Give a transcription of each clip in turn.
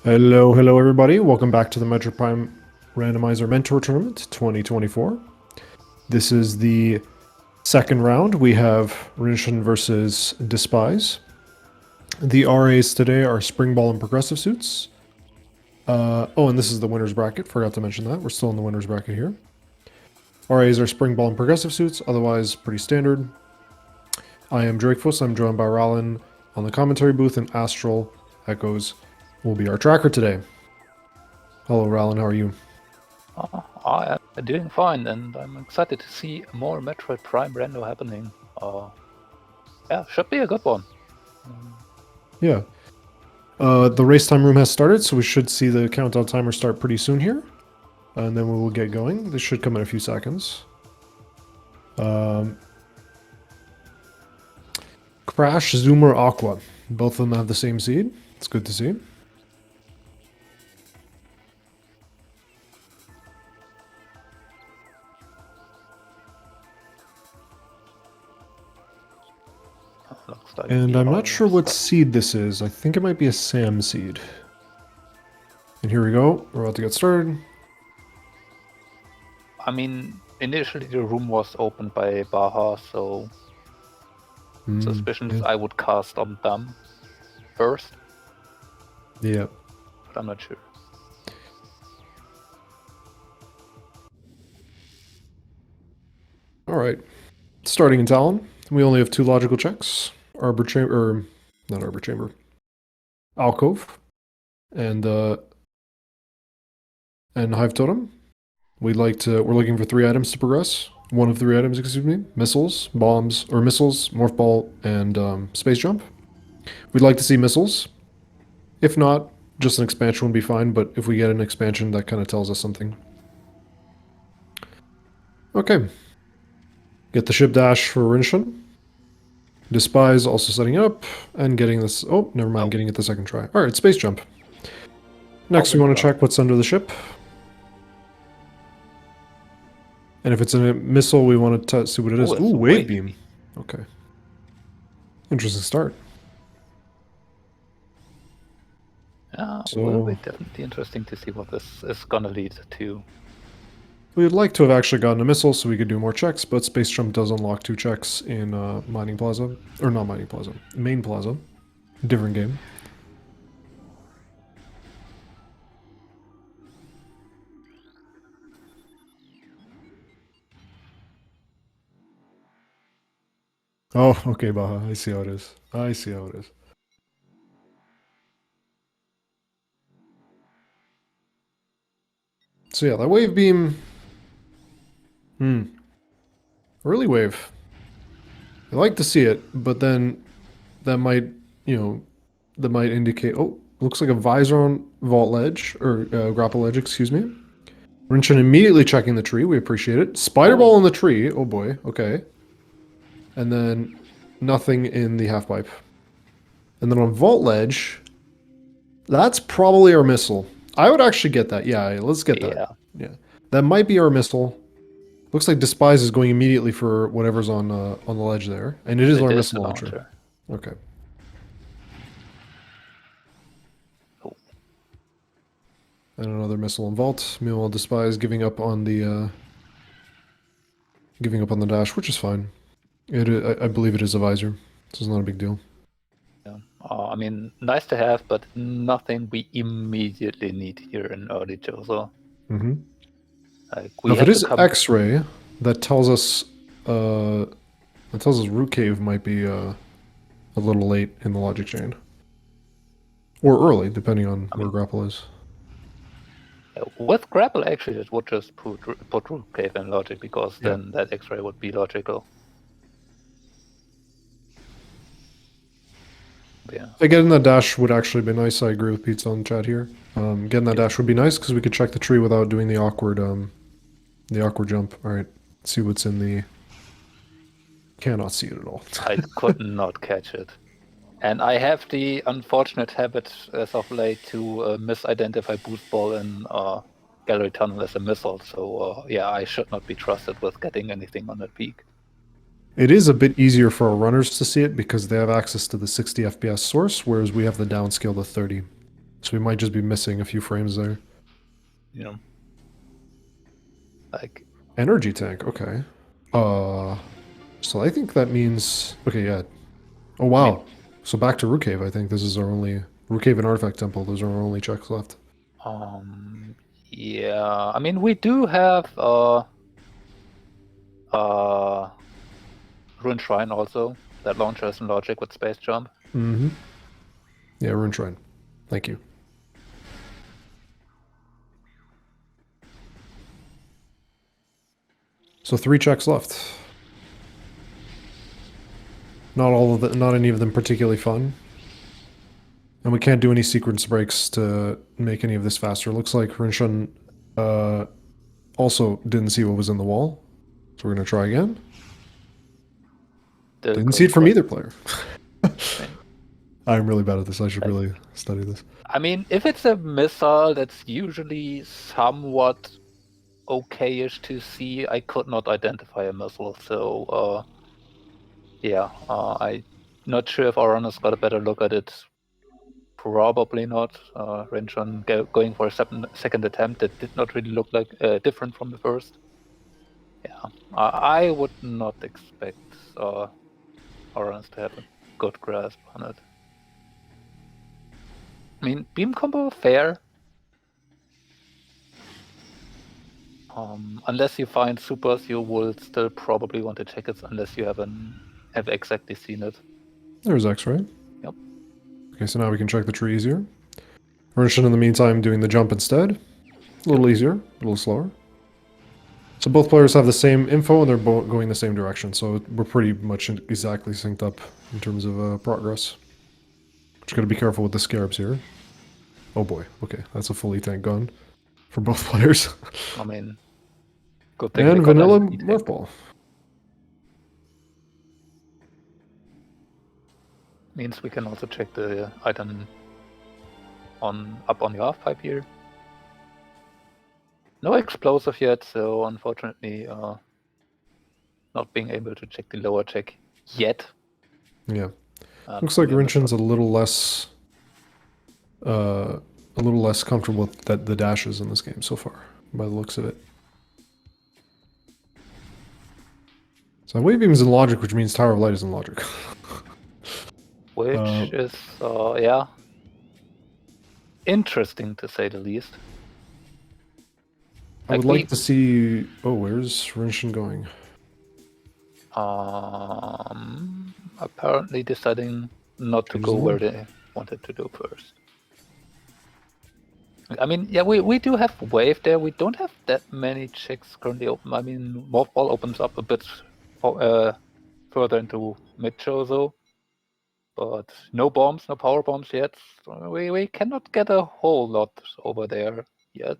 Hello everybody. Welcome back to the Metroid Prime Randomizer Mentor Tournament 2024. This is the second round. We have Rinchon versus Dispize. The RAs today are Spring Ball and Progressive Suits. Oh, and this is the winner's bracket. Forgot to mention that. We're still in the winner's bracket here. RAs are Spring Ball and Progressive Suits, otherwise pretty standard. I am Drakefus. I'm joined by Ralin on the commentary booth, and Astral Echoes will be our tracker today. Hello, Ralin. How are you? I am doing fine, and I'm excited to see more Metroid Prime Rando happening. Yeah, should be a good one. Yeah. The race time room has started, so we should see the countdown timer start pretty soon here. And then we will get going. This should come in a few seconds. Crash, Zoomer, Aqua. Both of them have the same seed. It's good to see. Looks like And we I'm are not sure what stuck. seed this is. I think it might be a Sam seed. And here we go. We're about to get started. I mean, initially the room was opened by Baja, so suspicions yeah. I would cast on them first, Yeah. but I'm not sure. All right. Starting in Talon, we only have two logical checks. Arbor Chamber, or not Arbor Chamber. Alcove. And Hive Totem. We're looking for 3 items to progress. One of 3 items, excuse me. Missiles, bombs, or missiles, Morph Ball, and Space Jump. We'd like to see missiles. If not, just an expansion would be fine, but if we get an expansion, that kind of tells us something. Okay. Get the ship dash for Rinchon. Dispize also setting it up, and getting this... Oh, never mind, getting it the second try. Alright, Space Jump. Next, we want to check what's under the ship. And if it's a missile, we want to see what it is. Ooh, Wave Beam. Okay. Interesting start. Yeah, So, will be definitely interesting to see what this is gonna lead to. we would like to have actually gotten a missile so we could do more checks, but Space Jump does unlock 2 checks in Mining Plaza. Or not Mining Plaza. Main Plaza. Different game. Oh, okay, Baja. I see how it is. I see how it is. So yeah, that Wave Beam... Early wave. I like to see it, but then that might, that might indicate... Oh, looks like a visor on Vault Ledge, or Grapple Ledge, excuse me. Rinchon immediately checking the tree. We appreciate it. Spider Ball in the tree. Oh boy. Okay. And then nothing in the half pipe. And then on Vault Ledge, that's probably our missile. I would actually get that. Yeah, let's get that. Yeah. That might be our missile. Looks like Dispize is going immediately for whatever's on the ledge there. And it is our missile launcher. Okay. Oh. And another missile in Vault. Meanwhile, Dispize giving up on the dash, which is fine. I believe it is a visor. This is not a big deal. Yeah. I mean, nice to have, but nothing we immediately need here in early Jozo. Mm-hmm. Like, if it is X-ray, that tells us Root Cave might be a little late in the logic chain, or early, depending on where Grapple is. With Grapple, actually, it would just put Root Cave in logic, because then that X-ray would be logical. Yeah. Getting that dash would actually be nice. I agree with Pizza on chat here. Getting that dash would be nice because we could check the tree without doing the awkward jump. All right, let's see what's in the... Cannot see it at all. I could not catch it. And I have the unfortunate habit as of late to misidentify Boost Ball in Gallery Tunnel as a missile. So yeah, I should not be trusted with getting anything on that peak. It is a bit easier for our runners to see it because they have access to the 60 FPS source, whereas we have the downscale to 30. So we might just be missing a few frames there. You know, like Energy tank, okay. So I think that means okay, yeah. Oh I mean, wow. So back to Root Cave. I think this is our only Root Cave and Artifact Temple. Those are our only checks left. yeah. I mean, we do have Rinchon also that launches in logic with space jump. Mm-hmm. Yeah, Rinchon. Thank you. So 3 checks left. Not any of them particularly fun. And we can't do any sequence breaks to make any of this faster. Looks like Rinchon also didn't see what was in the wall. So we're gonna try again. Still Didn't see going it from quite. either player. I mean, I'm really bad at this. I should like, really study this. I mean, if it's a missile that's usually somewhat okayish to see, I could not identify a missile. So, yeah, I'm not sure if our runners got a better look at it. Probably not. Rinchon going for a second attempt that did not really look like different from the first. Yeah, I would not expect our runners to have a good grasp on it. I mean, beam combo fair. Unless you find supers, you will still probably want to check it unless you have exactly seen it. There's X-ray. Yep. Okay, so now we can check the tree easier. Rinchon in the meantime doing the jump instead. A little easier, a little slower. So both players have the same info and they're both going the same direction. So we're pretty much exactly synced up in terms of progress. Just gotta be careful with the scarabs here. Oh boy, okay, that's a fully tank gun for both players. I mean, good thing they And got vanilla an Murph ball. Means we can also check the item up on the half pipe here. No explosive yet, so unfortunately, not being able to check the lower check yet. Yeah. Looks like Rinchon's a little less comfortable with the dashes in this game so far, by the looks of it. So wave beam is in logic, which means Tower of Light is in logic. Which is, yeah, interesting to say the least. I would like to see. Oh, where's Rinchon going? Apparently deciding not to go where they wanted to do first. I mean, yeah, we do have wave there. We don't have that many checks currently open. I mean, Morphball opens up a bit further into mid-show though. But no bombs, no power bombs yet. We cannot get a whole lot over there yet.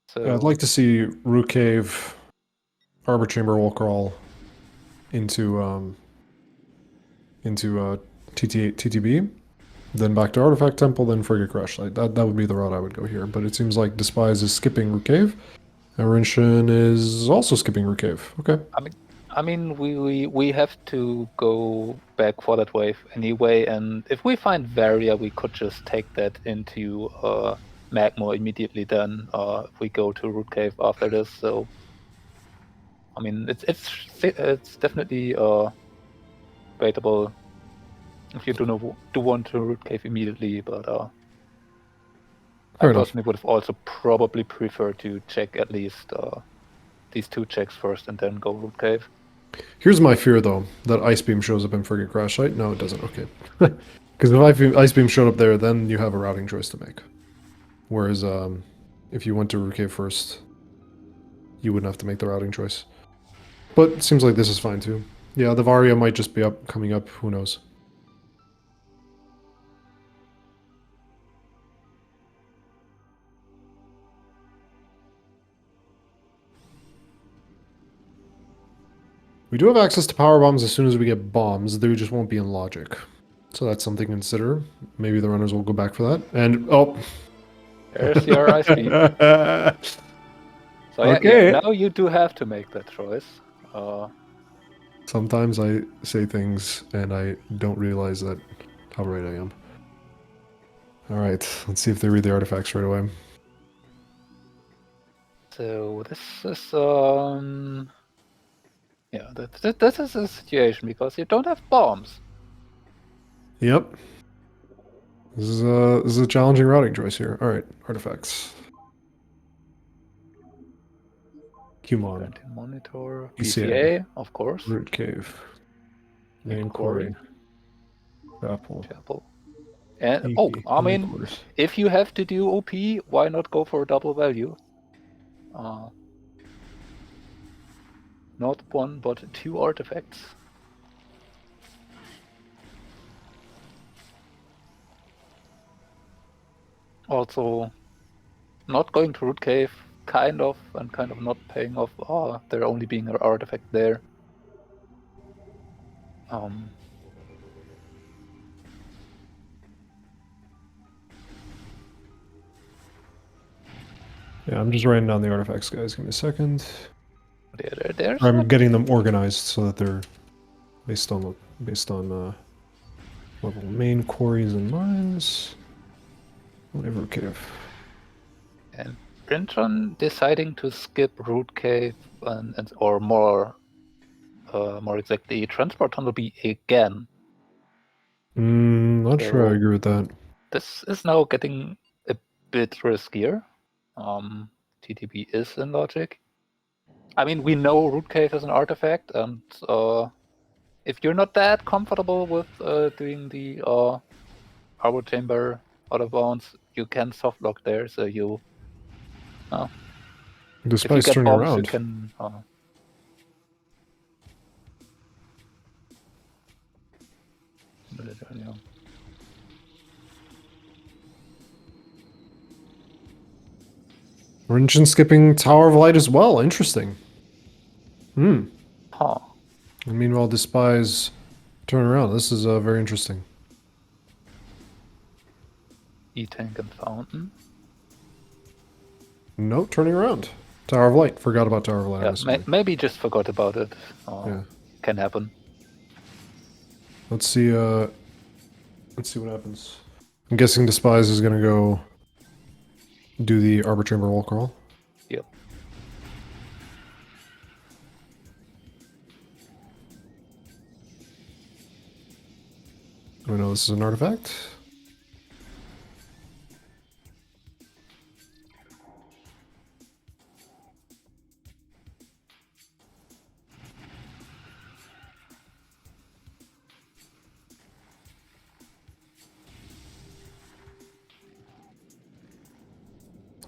So Yeah, I'd like to see Root Cave, Arbor Chamber, Wall Crawl into TTB, then back to Artifact Temple, then Frigate Crash. Like that would be the route I would go here. But it seems like Dispize is skipping Root Cave, and Rinchon is also skipping Root Cave. Okay. I mean, we have to go back for that wave anyway, and if we find Varia, we could just take that into Magma immediately. Then, if we go to Root Cave after this, so I mean, it's definitely debatable if you do want to Root Cave immediately, but I personally would have also probably preferred to check at least these 2 checks first and then go Root Cave. Here's my fear, though, that Ice Beam shows up in Frigate Crash Site. No, it doesn't. Okay. Because if Ice Beam showed up there, then you have a routing choice to make. Whereas if you went to Root Cave first, you wouldn't have to make the routing choice. But it seems like this is fine, too. Yeah, the Varia might just be coming up. Who knows? We do have access to power bombs as soon as we get bombs. They just won't be in logic. So that's something to consider. Maybe the runners will go back for that. And, oh. There's your ice beam. So okay. yeah, now you do have to make that choice. Sometimes I say things and I don't realize how right I am. All right, let's see if they read the artifacts right away. So this is yeah, this is a situation because you don't have bombs. Yep. This is a challenging routing choice here. All right, artifacts. Qmon, Venting monitor, PCA, PCA, of course. root cave, main Quarry, quarry, chapel, chapel. And EP, I living mean, quarters. if you have to do OP, why not go for a double value? Not one, but two artifacts. Also, not going to root cave, kind of, and kind of not paying off. There only being an artifact there. Yeah, I'm just writing down the artifacts, guys. Give me a second. There's I'm getting them organized so that they're based on level main quarries and mines. Whatever cave. And Rinchon deciding to skip root cave and or more exactly transport tunnel B again. Not sure I agree with that. This is now getting a bit riskier. TTB is in logic. I mean, we know root cave is an artifact, and if you're not that comfortable with doing the arbor chamber out of bounds, you can soft lock there. So you, if you Dispize get turning bombs, you around. can. Yeah. Rinchon skipping Tower of Light as well. Interesting. Huh. And meanwhile, Dispize turn around. This is very interesting. E-tank and fountain. No, turning around. Tower of Light. Forgot about Tower of Light. Yeah, maybe just forgot about it. Yeah. Can happen. Let's see. Let's see what happens. I'm guessing Dispize is gonna go do the Arbor Chamber wall crawl. Yep. I know this is an artifact.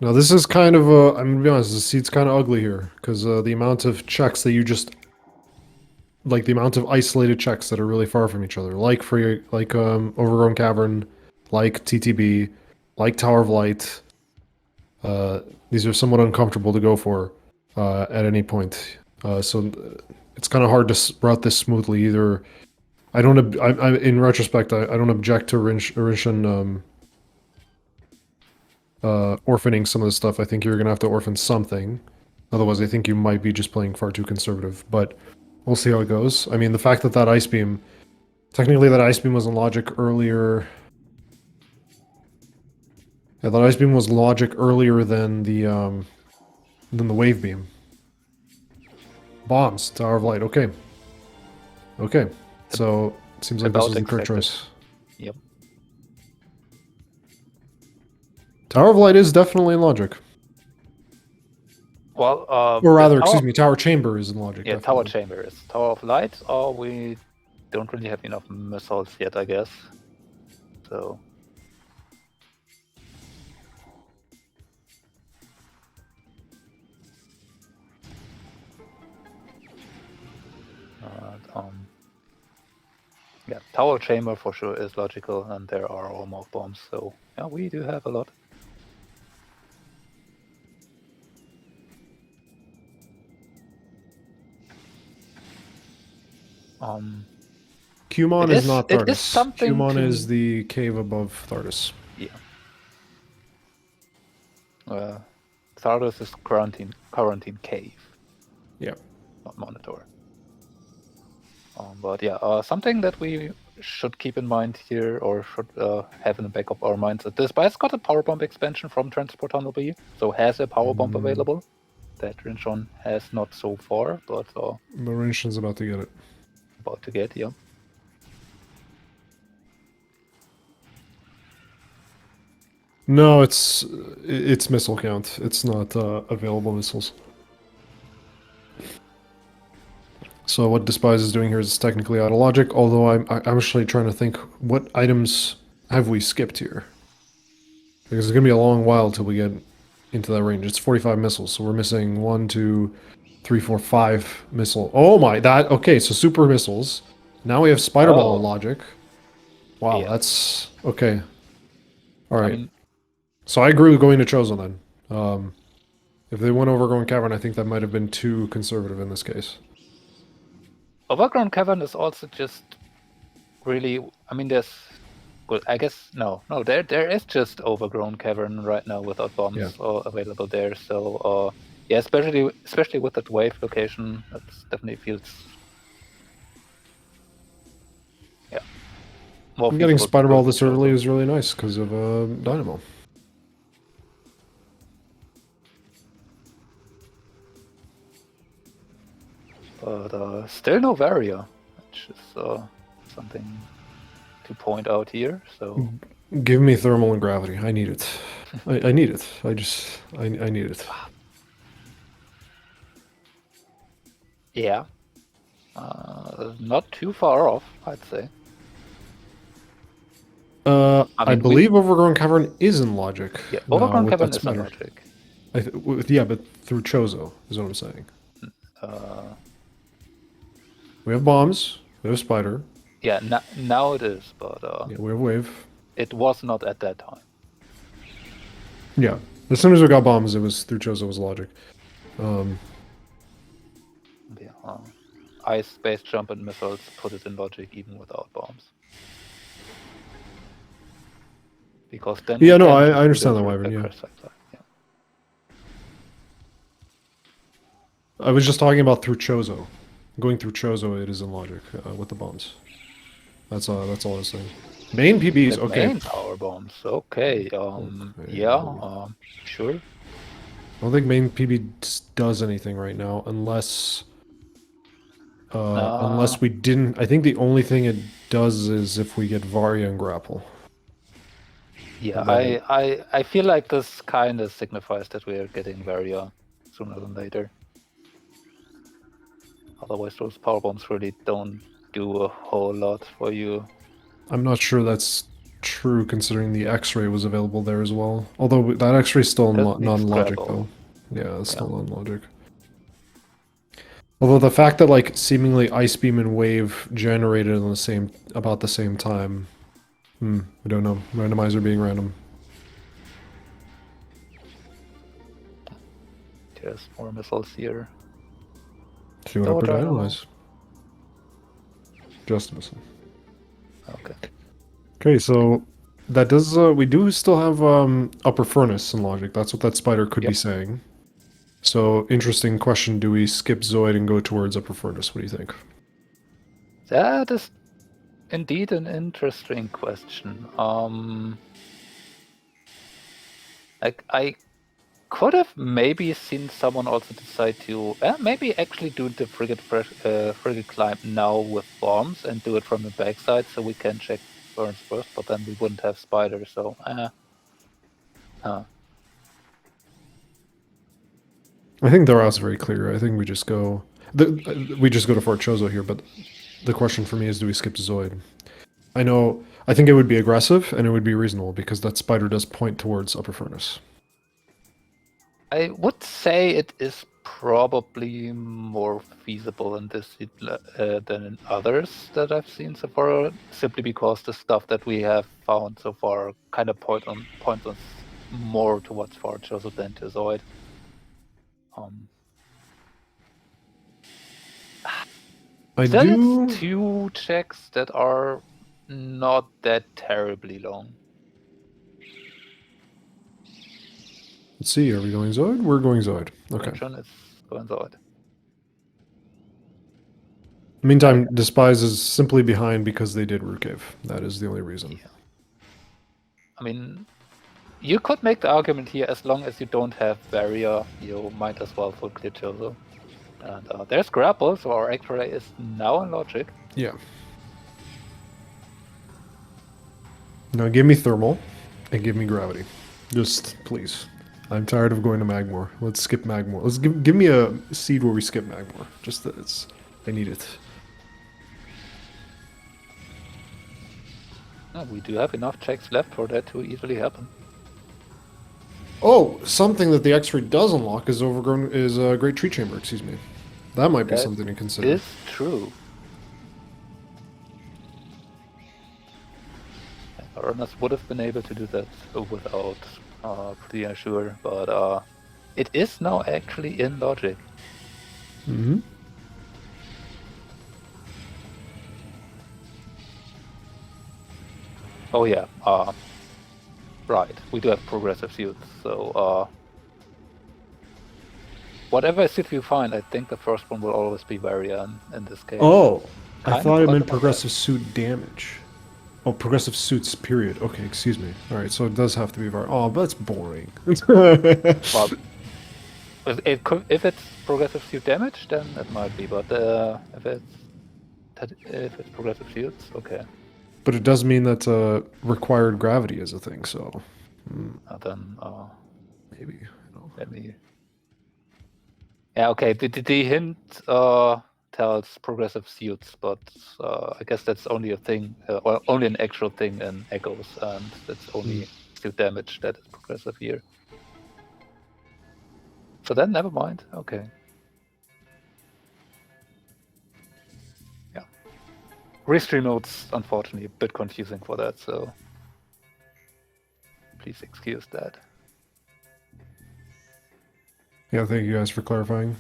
Now this is kind of a, I'm gonna be honest, the seat's kind of ugly here, because the amount of checks that you just, like the amount of isolated checks that are really far from each other, like Overgrown Cavern, like TTB, like Tower of Light, these are somewhat uncomfortable to go for at any point. So it's kind of hard to route this smoothly either. I don't, in retrospect, I don't object to Rinchon orphaning some of the stuff. I think you're gonna have to orphan something. Otherwise, I think you might be just playing far too conservative. But we'll see how it goes. I mean, the fact that Ice Beam, technically that Ice Beam was in logic earlier. Yeah, that Ice Beam was logic earlier than the Wave Beam. Bombs, Tower of Light. Okay. Okay. So it seems like this was the correct choice. Yep. Tower of Light is definitely in logic. Well, or rather, excuse me, Tower Chamber is in logic. Yeah, definitely. Tower Chamber is Tower of Light. Or we don't really have enough missiles yet, I guess. So. Yeah, Tower Chamber for sure is logical, and there are almost bombs, so yeah, we do have a lot. Qmon is not Thardis. It is something Qmon is the cave above Thardis. Yeah. Thardis is quarantine cave. Yeah. Not monitor. But yeah, something that we should keep in mind here, or should have in the back of our minds, that Dispize got a power bomb expansion from Transport Tunnel B, so has a power bomb available that Rinchon has not so far, but Rinchon's about to get it. about to get, yeah. No, it's missile count. It's not available missiles. So what Dispize is doing here is technically out of logic, although I'm actually trying to think, what items have we skipped here? Because it's going to be a long while till we get into that range. It's 45 missiles, so we're missing 1, 2, 3, 4, 5 missile. Oh my, okay, so super missiles. Now we have Spider Ball in logic. Wow, Yeah. that's, okay. Alright. I mean, So I agree with going to Chozo then. If they went Overgrown Cavern, I think that might have been too conservative in this case. Overgrown Cavern is also just really, I mean, there's, well, I guess, no, there is just Overgrown Cavern right now without bombs available there, so, yeah, especially with that wave location, that definitely feels, yeah, more Getting feasible to Spider go Ball to this early Chozo. is really nice because of Dynamo. But still no Varia, which is something to point out here. So Give me thermal and gravity. I need it. I need it. I need it. yeah, not too far off, I'd say. I believe Overgrown Cavern is in logic. Yeah, now Overgrown with Cavern that is in spider. logic. Yeah, but through Chozo is what I'm saying. Uh, We have bombs. We have spider. yeah, now it is, but Yeah, we have wave. it was not at that time. Yeah, as soon as we got bombs, it was through Chozo was logic. Yeah, ice, space jump, and missiles put it in logic even without bombs. Because then Yeah, you no, can I just understand do that, the Wyvern. Yeah, crash side. Yeah. I was just talking about through Chozo. Going through Chozo, it is in logic with the bombs. That's all I was saying. Main PBs, The okay. main power bombs, okay. Yeah, sure. I don't think main PB does anything right now, unless we didn't. I think the only thing it does is if we get Varia and Grapple. Yeah, then I feel like this kind of signifies that we are getting Varia sooner than later. Otherwise, those power bombs really don't do a whole lot for you. I'm not sure that's true, considering the X-ray was available there as well. Although that X-ray is still That needs non-logic Grapple. though. Yeah, it's still non-logic. Although the fact that like seemingly Ice Beam and Wave generated on about the same time, we don't know. Randomizer being random. There's more missiles here. See what upper dynamize. Just a missile. Okay. Okay, so that does. We do still have upper furnace in logic. That's what that spider could be saying. So interesting question. Do we skip Zoid and go towards upper furnace? What do you think? That is indeed an interesting question. Like I could have maybe seen someone also decide to maybe actually do the frigate climb now with bombs and do it from the backside so we can check burns first, but then we wouldn't have spiders. So I think the route's very clear. I think we just go. We just go to Fort Chozo here, but the question for me is, do we skip Zoid? I think it would be aggressive and it would be reasonable because that spider does point towards upper furnace. I would say it is probably more feasible in this than in others that I've seen so far, simply because the stuff that we have found so far kind of points us more towards Fort Joseph than to Zoid. It's 2 checks that are not that terribly long. Let's see, are we going Zoid? We're going Zoid. Okay. Rinchon is going Zoid. Meantime, Dispize is simply behind because they did Root Cave. That is the only reason. Yeah. I mean, you could make the argument here, as long as you don't have barrier, you might as well full clear Chozo. And there's grapple, so our X-ray is now in logic. Yeah. Now give me thermal and give me gravity. Just please. I'm tired of going to Magmore. Let's skip Magmore. Let's give me a seed where we skip Magmore. Just that it's I need it. Oh, we do have enough checks left for that to easily happen. Oh, something that the X-ray does unlock is a Great Tree Chamber. Excuse me. That might be That something to consider. is true. Runners would have been able to do that without pretty sure, but it is now actually in logic. Mm-hmm. Oh yeah, right. We do have progressive suits, so whatever suit we find, I think the first one will always be Varian in this case. Oh, I Kinda thought it forgot meant about progressive suit damage. Oh, progressive suits, period. Okay, excuse me. Alright, so it does have to be Oh, but that's boring. Well, if it's progressive suit damage, then it might be, but if it's progressive suits, okay. But it does mean that required gravity is a thing, so Then maybe. No. let me. Yeah, okay. The hint tells progressive suits, but I guess that's only a thing, or only an actual thing in Echoes, and it's only suit damage that is progressive here. So then, never mind. Okay. Yeah. Restream mode's unfortunately a bit confusing for that, so please excuse that. Yeah, thank you guys for clarifying.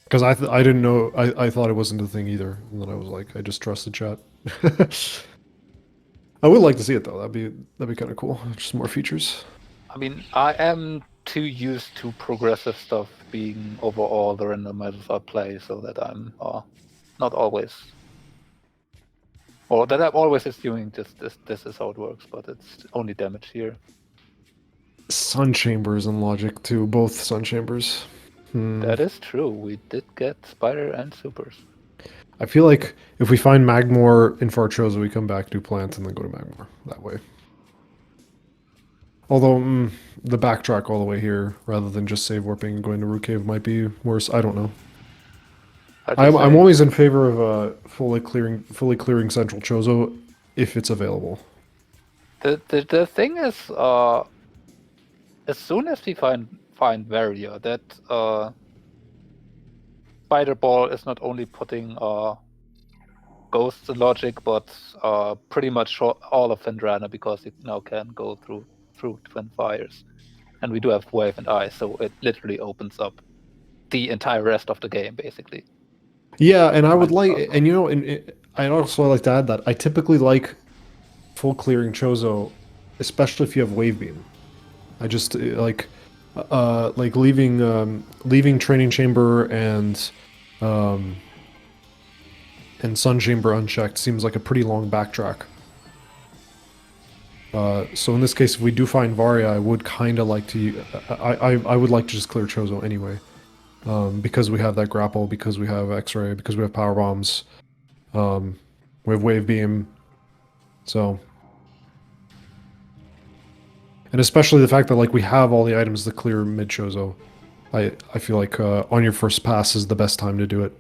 Because I didn't know, I thought it wasn't a thing either, and then I was like, I just trust the chat. I would like to see it though. That'd be kind of cool. Just more features. I mean, I am too used to progressive stuff being overall the randomizers I play, so that I'm not always, or that I'm always assuming this is how it works, but it's only damage here. Sun Chambers and Logic too. Both Sun Chambers. That is true. We did get Spider and Supers. I feel like if we find Magmore in Farchosa, we come back, do Plant, and then go to Magmore that way. Although the backtrack all the way here, rather than just save warping and going to Root Cave, might be worse. I don't know. I'm always in favor of fully clearing Central Chozo if it's available. The thing is, as soon as we find Varia, that Spider Ball is not only putting ghosts in logic, but pretty much all of Fendrana, because it now can go through Twin Fires, and we do have Wave and Ice, so it literally opens up the entire rest of the game, basically. Yeah, and I would like, and you know, I'd also like to add that I typically like full clearing Chozo, especially if you have Wave Beam. I just like leaving Training Chamber and Sun Chamber unchecked seems like a pretty long backtrack. So in this case, if we do find Varia, I would kind of like to. I would like to just clear Chozo anyway, because we have that grapple, because we have X-ray, because we have power bombs, we have Wave Beam, so. And especially the fact that like we have all the items to clear mid Chozo, I feel like on your first pass is the best time to do it.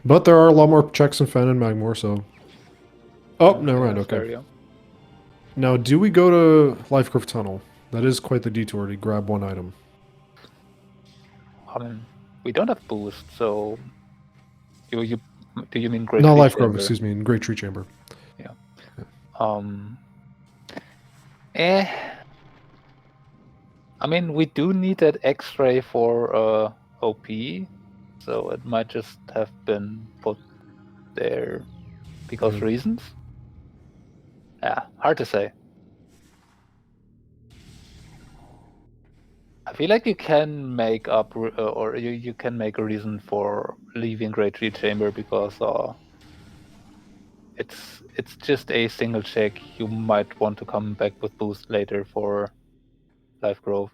But there are a lot more checks in Fen and Magmore, so. Oh, never mind. Okay. Now, do we go to Life Curve Tunnel? That is quite the detour to grab one item. I mean, we don't have boost, so do you mean Great? Not Tree Life Curve, Chamber? excuse me, in Great Tree Chamber. Yeah. I mean, we do need that X-ray for OP, so it might just have been put there because reasons. Yeah, hard to say. I feel like you can make up, or you can make a reason for leaving Great Tree Chamber because it's just a single check. You might want to come back with boost later for life growth.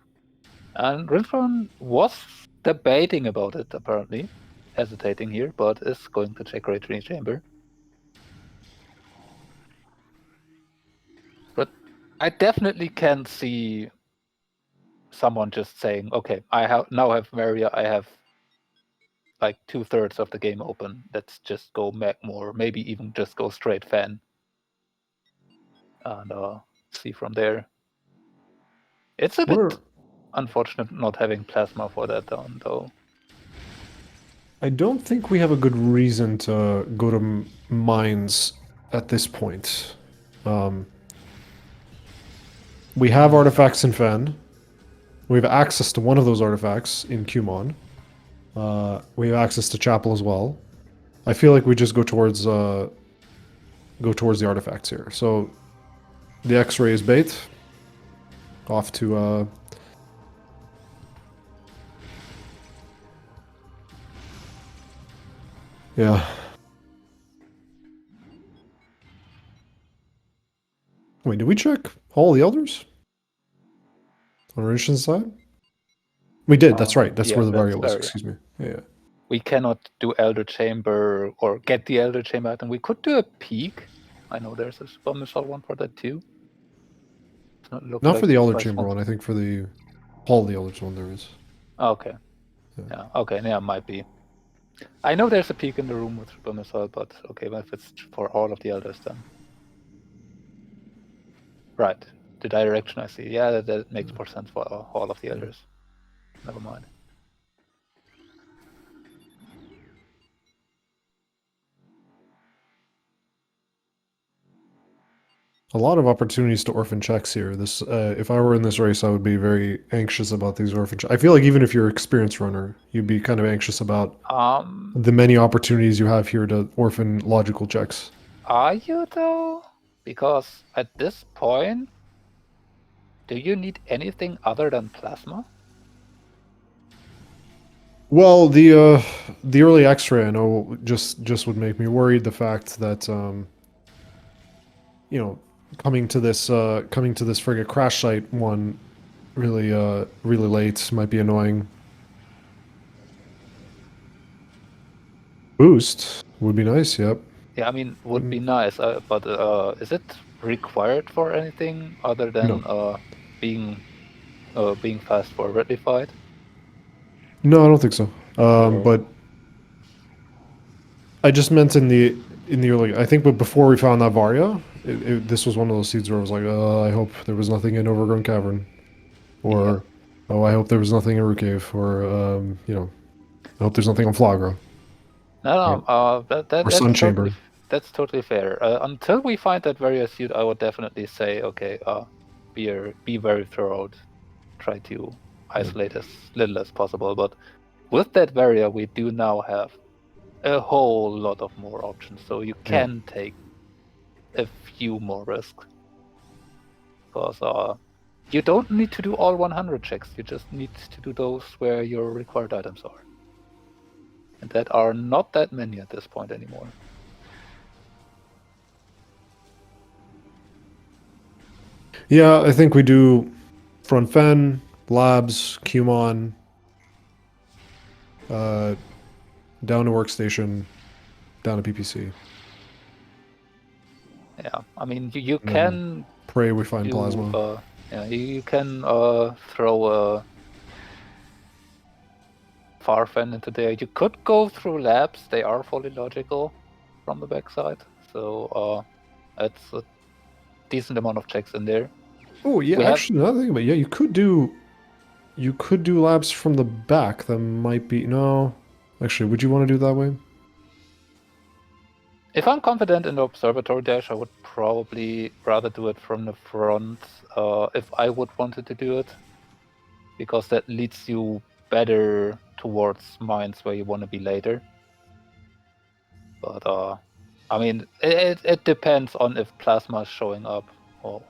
And Rinchon was debating about it apparently, hesitating here, but is going to check Great Tree Chamber. But I definitely can see someone just saying, "Okay, I now have Maria. I have like 2/3 of the game open. Let's just go mech more. Maybe even just go straight fan and see from there." It's a bit unfortunate not having plasma for that down, though. I don't think we have a good reason to go to mines at this point. We have artifacts in Fen. We have access to one of those artifacts in Kumon. We have access to Chapel as well. I feel like we just go towards the artifacts here. So the X-ray is bait. Off to yeah. Wait, did we check all the elders on Rinchon's side? We did. That's right. That's where the Varia was. Excuse me. Yeah. We cannot do Elder Chamber or get the Elder Chamber item. We could do a peak. I know there's a Super Missile one for that too. Not like for the Elder Chamber one. I think for the Hall of the Elders one there is. Okay. Yeah. Okay. Yeah, might be. I know there's a peak in the room with Super Missile, but okay, well, if it's for all of the Elders then. Right. The direction I see. Yeah, that makes more sense for all of the Elders. Never mind. A lot of opportunities to orphan checks here. This, if I were in this race, I would be very anxious about these orphan checks. I feel like even if you're an experienced runner, you'd be kind of anxious about the many opportunities you have here to orphan logical checks. Are you though? Because at this point, do you need anything other than plasma? Well, the early X-ray I know just would make me worried. The fact that you know, coming to this frigate crash site one really really late might be annoying. Boost would be nice. Yep. Yeah, I mean, would be nice, but is it required for anything other than being fast forwardly fight? No, I don't think so. But I just meant in the early. I think, but before we found that Varia, this was one of those seeds where I was like, I hope there was nothing in Overgrown Cavern, or oh, I hope there was nothing in Root Cave, or you know, I hope there's nothing on Flagra. No, or Sun Chamber. That's totally fair. Until we find that Varia suit, I would definitely say, okay, be very thorough. Try to isolate as little as possible. But with that Varia, we do now have a whole lot of more options, so you can take a few more risks. Because you don't need to do all 100 checks. You just need to do those where your required items are. And that are not that many at this point anymore. Yeah, I think we do Front Fen, Labs, Kumon, down to Workstation, down to PPC. Yeah, I mean, you can... Pray we find Plasma. Yeah, you can throw a Farfen into there. You could go through Labs. They are fully logical from the backside. So it's a decent amount of checks in there. Oh yeah, actually another thing, but yeah, you could do Labs from the back. That might be Actually, would you want to do it that way? If I'm confident in the observatory dash, I would probably rather do it from the front if I would wanted to do it, because that leads you better towards mines where you want to be later. But I mean, it depends on if plasma is showing up or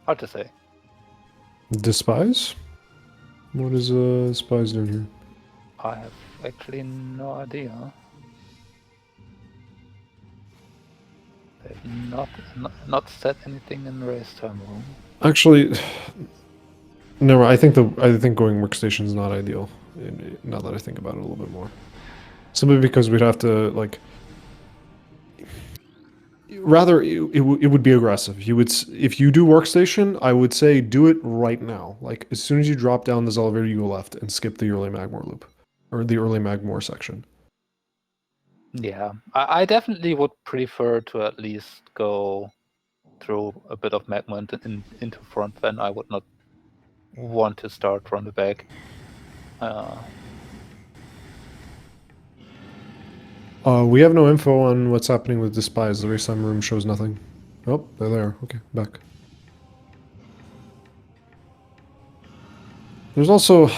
hard to say. Dispize? What is Dispize doing here? I have actually no idea. They've not said anything in race time room. Actually, no. I think going workstation is not ideal. Now that I think about it a little bit more, simply because we'd have to like. Rather, it would be aggressive. You would if you do workstation, I would say do it right now. Like as soon as you drop down this elevator, you go left and skip the early Magmore loop, or the early Magmore section. Yeah, I definitely would prefer to at least go through a bit of magma into front fan. I would not want to start from the back. We have no info on what's happening with Dispize. The race time room shows nothing. Oh, they're there. Okay, back. There's also,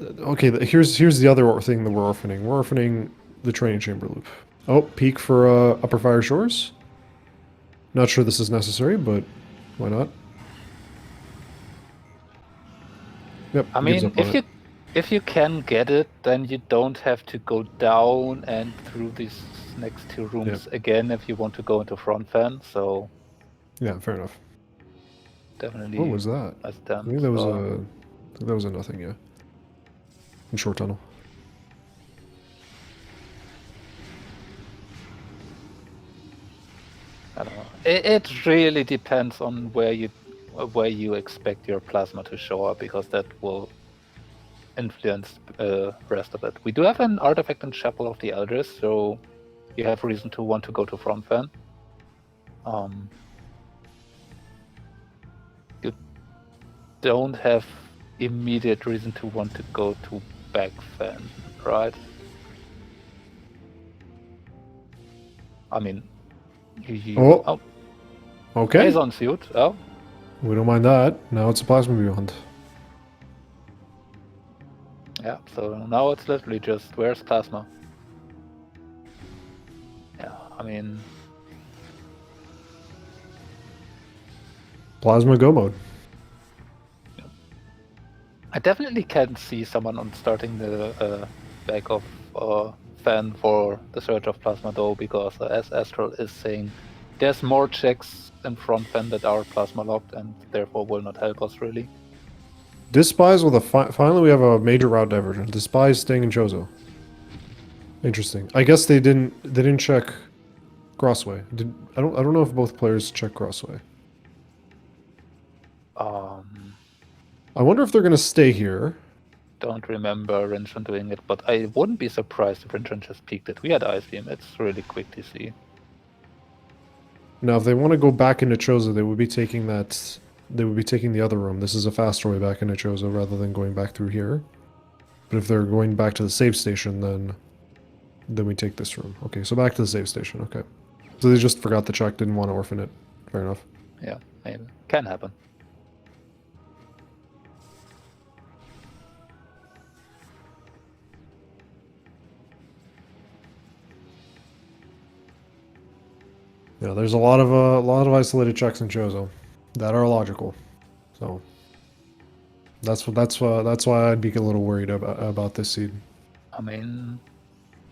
okay. Here's the other thing that we're orphaning. We're orphaning the training chamber loop. Oh, peak for Upper Fire Shores. Not sure this is necessary, but why not? Yep. I Gives mean, up on it. if you can get it, then you don't have to go down and through these next two rooms again if you want to go into front fan. So Yeah, fair enough. definitely What was that? nice I attempt. think that was a. I think that was a nothing. Yeah. In short tunnel. I don't know. It really depends on where you expect your plasma to show up, because that will influence rest of it. We do have an artifact in Chapel of the Elders, so you have reason to want to go to front fan. You don't have immediate reason to want to go to back fan, right? I mean, Oh. Okay. Mason suit. Oh, We don't mind that. Now it's a plasma beyond. yeah. So now it's literally just where's plasma. Yeah, I mean, Plasma go mode. I definitely can see someone on starting the back of fan for the Surge of Plasma, though, because as Astral is saying, there's more checks in front fan that are plasma locked and therefore will not help us really. Dispize with a finally we have a major route diversion. Dispize staying in Chozo. Interesting. I guess they didn't check Crossway. I don't know if both players check Crossway. I wonder if they're gonna stay here. Don't remember Rinchon doing it, but I wouldn't be surprised if Rinchon just peeked it. We had Ice Beam. It's really quick to see. Now, if they want to go back into Chozo, they would be taking that. They would be taking the other room. This is a faster way back into Chozo rather than going back through here. But if they're going back to the save station, then we take this room. Okay, so back to the save station. Okay, so they just forgot the check, didn't want to orphan it. Fair enough. Yeah, maybe. Can happen. Yeah, there's a lot of isolated checks in Chozo that are logical. So that's why I'd be a little worried about this seed. I mean,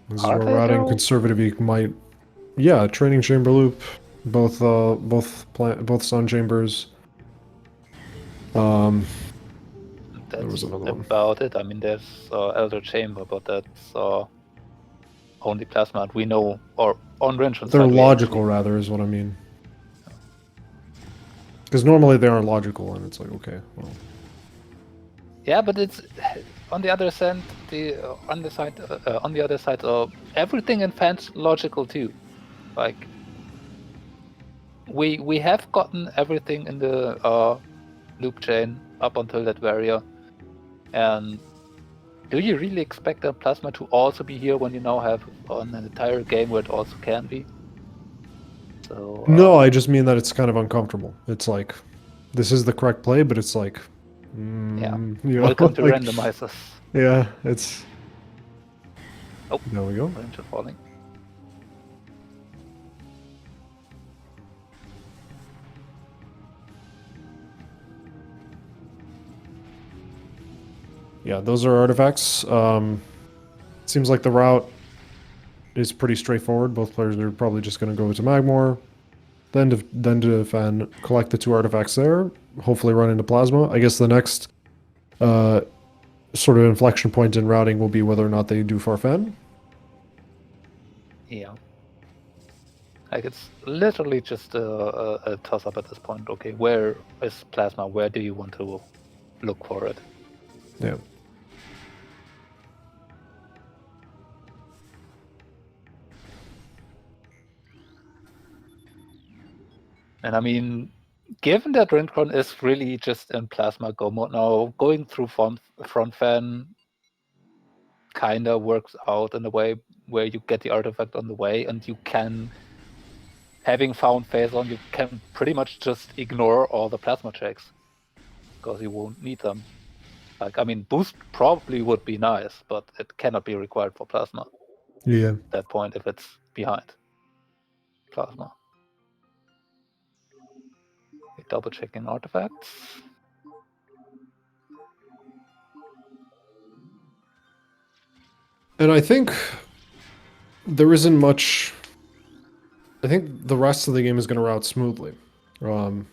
This is are where they routing though? conservative might. Yeah, training chamber loop, both sun chambers. There was That's another one. about it. I mean, there's Elder Chamber, but that's only plasma. And we know, or on Rinchon's They're side, we logical, actually. rather, is what I mean. Because normally they aren't logical, and it's like, okay, well. Yeah, but it's on the other side. On the other side, everything in fans logical too. Like we have gotten everything in the loop chain up until that barrier, and do you really expect a plasma to also be here when you now have on an entire game where it also can be? So No, I just mean that it's kind of uncomfortable. It's like, this is the correct play, but it's like, yeah. you know, Welcome to like, randomizers. yeah, it's. Oh, There we go. Rinchon falling. Yeah, those are artifacts. Seems like the route is pretty straightforward. Both players are probably just going to go to Magmor, then to defend, collect the 2 artifacts there, hopefully run into Plasma. I guess the next sort of inflection point in routing will be whether or not they do Farfen. Yeah. Like it's literally just a toss up at this point. Okay, where is Plasma? Where do you want to look for it? Yeah. And I mean, given that Rinchon is really just in Plasma Go mode now, going through front fan kind of works out in a way where you get the artifact on the way, and you can, having found Phazon, you can pretty much just ignore all the Plasma checks because you won't need them. Like, I mean, boost probably would be nice, but it cannot be required for Plasma Yeah. at that point if it's behind Plasma. Okay, double checking artifacts. And I think there isn't much. I think the rest of the game is going to route smoothly. From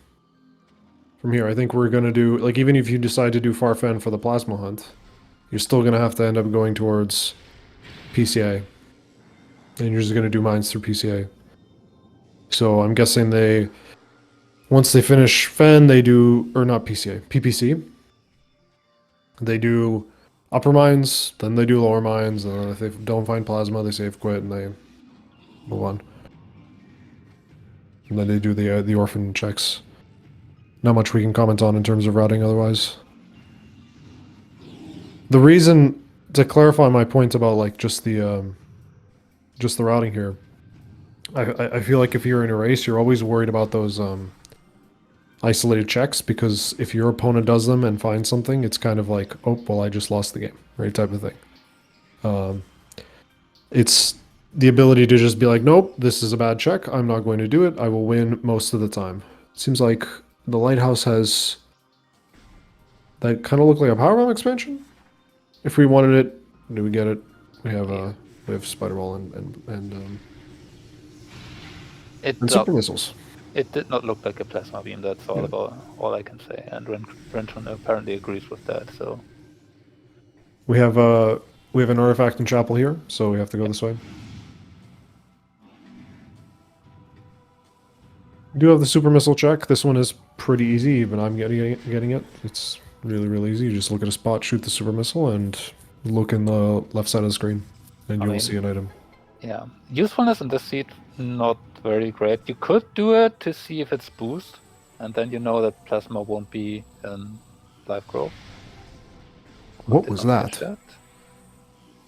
here, I think we're going to do, like, even if you decide to do Farfen for the Plasma Hunt, you're still going to have to end up going towards PCA. And you're just going to do mines through PCA. So I'm guessing once they finish Fen, they do, or not PCA, PPC. They do upper mines, then they do lower mines, and then if they don't find Plasma, they save quit and they move on. And then they do the orphan checks. Not much we can comment on in terms of routing otherwise. The reason, to clarify my point about like just the routing here, I feel like if you're in a race, you're always worried about those isolated checks, because if your opponent does them and finds something, it's kind of like, oh, well, I just lost the game, right, type of thing. It's the ability to just be like, nope, this is a bad check, I'm not going to do it, I will win most of the time. It seems like the Lighthouse has that kind of look like a power bomb expansion. If we wanted it, do we get it? We have Spider Ball and Super Missiles. It did not look like a Plasma Beam, that's all about all I can say. And Rinchon apparently agrees with that, so. We have an artifact in Chapel here, so we have to go this way. We do have the Super Missile check. This one is pretty easy, even I'm getting it. It's really, really easy. You just look at a spot, shoot the Super Missile, and look in the left side of the screen, and you will see an item. Yeah, usefulness in this seat, not very great. You could do it to see if it's boost, and then you know that Plasma won't be in live growth. What was that?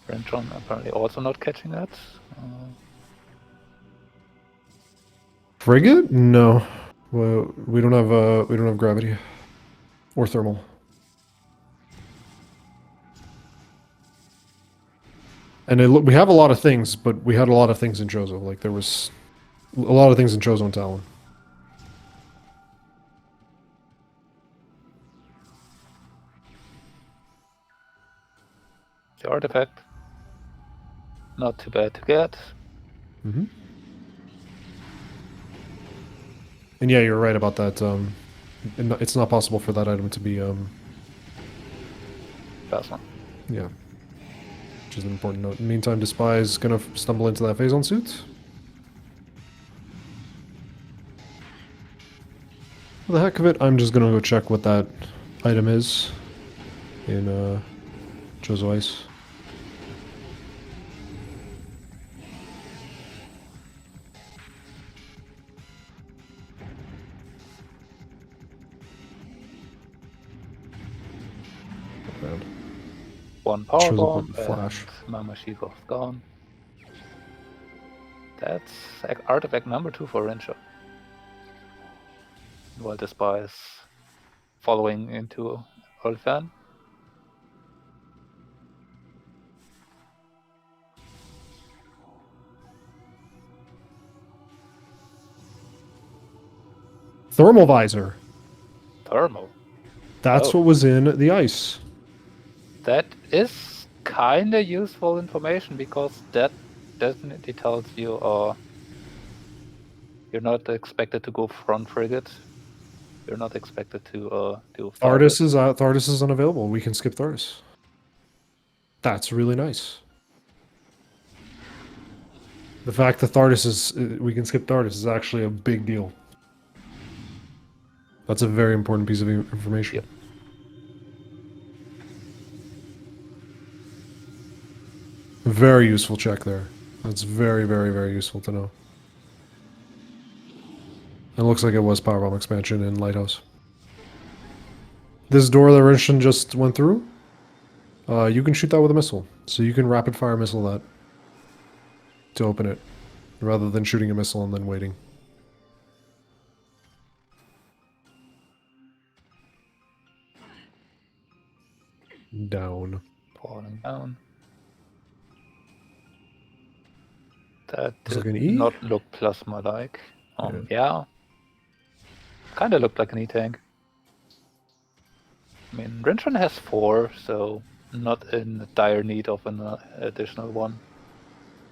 Rinchon apparently also not catching that. Frigate? No. Well, we don't have gravity or thermal. And we have a lot of things, but we had a lot of things in Chozo. Like there was a lot of things in Chozo and Talon. The artifact, not too bad to get. Mm-hmm. And yeah, you're right about that. It's not possible for that item to be Plasma. Yeah. Which is an important note. In the meantime, Dispize is gonna stumble into that Phazon suit. For the heck of it, I'm just gonna go check what that item is in Chozo Ice. One power bomb, flash. Mama Shigo's gone. That's artifact number 2 for Rinchon. While Dispize following into Olfan. Thermal visor. Thermal. That's what was in the ice. That is kind of useful information because that definitely tells you you're not expected to go front frigate. You're not expected to do Thardis is out. Thardis is unavailable. We can skip Thardis. That's really nice. The fact that Thardis is we can skip Thardis is actually a big deal. That's a very important piece of information. Yep. Very useful check there. That's very, very, very useful to know. It looks like it was powerbomb expansion in Lighthouse. This door that Rinchon just went through, you can shoot that with a missile. So you can rapid fire missile that to open it, rather than shooting a missile and then waiting. Down. Falling down. That Looks like did an E? not look plasma-like. Yeah. Kind of looked like an E-tank. I mean, Rinchon has 4, so not in dire need of an additional one.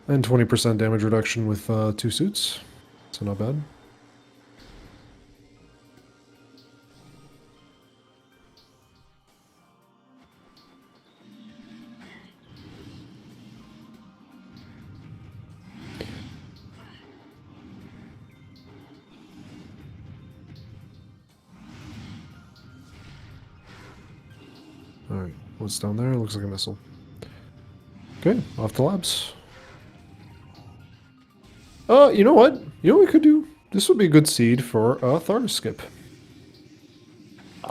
And 20% damage reduction with 2 suits. So not bad. Alright, what's down there? Looks like a missile. Okay, off to labs. You know what? You know what we could do? This would be a good seed for a Thardis skip.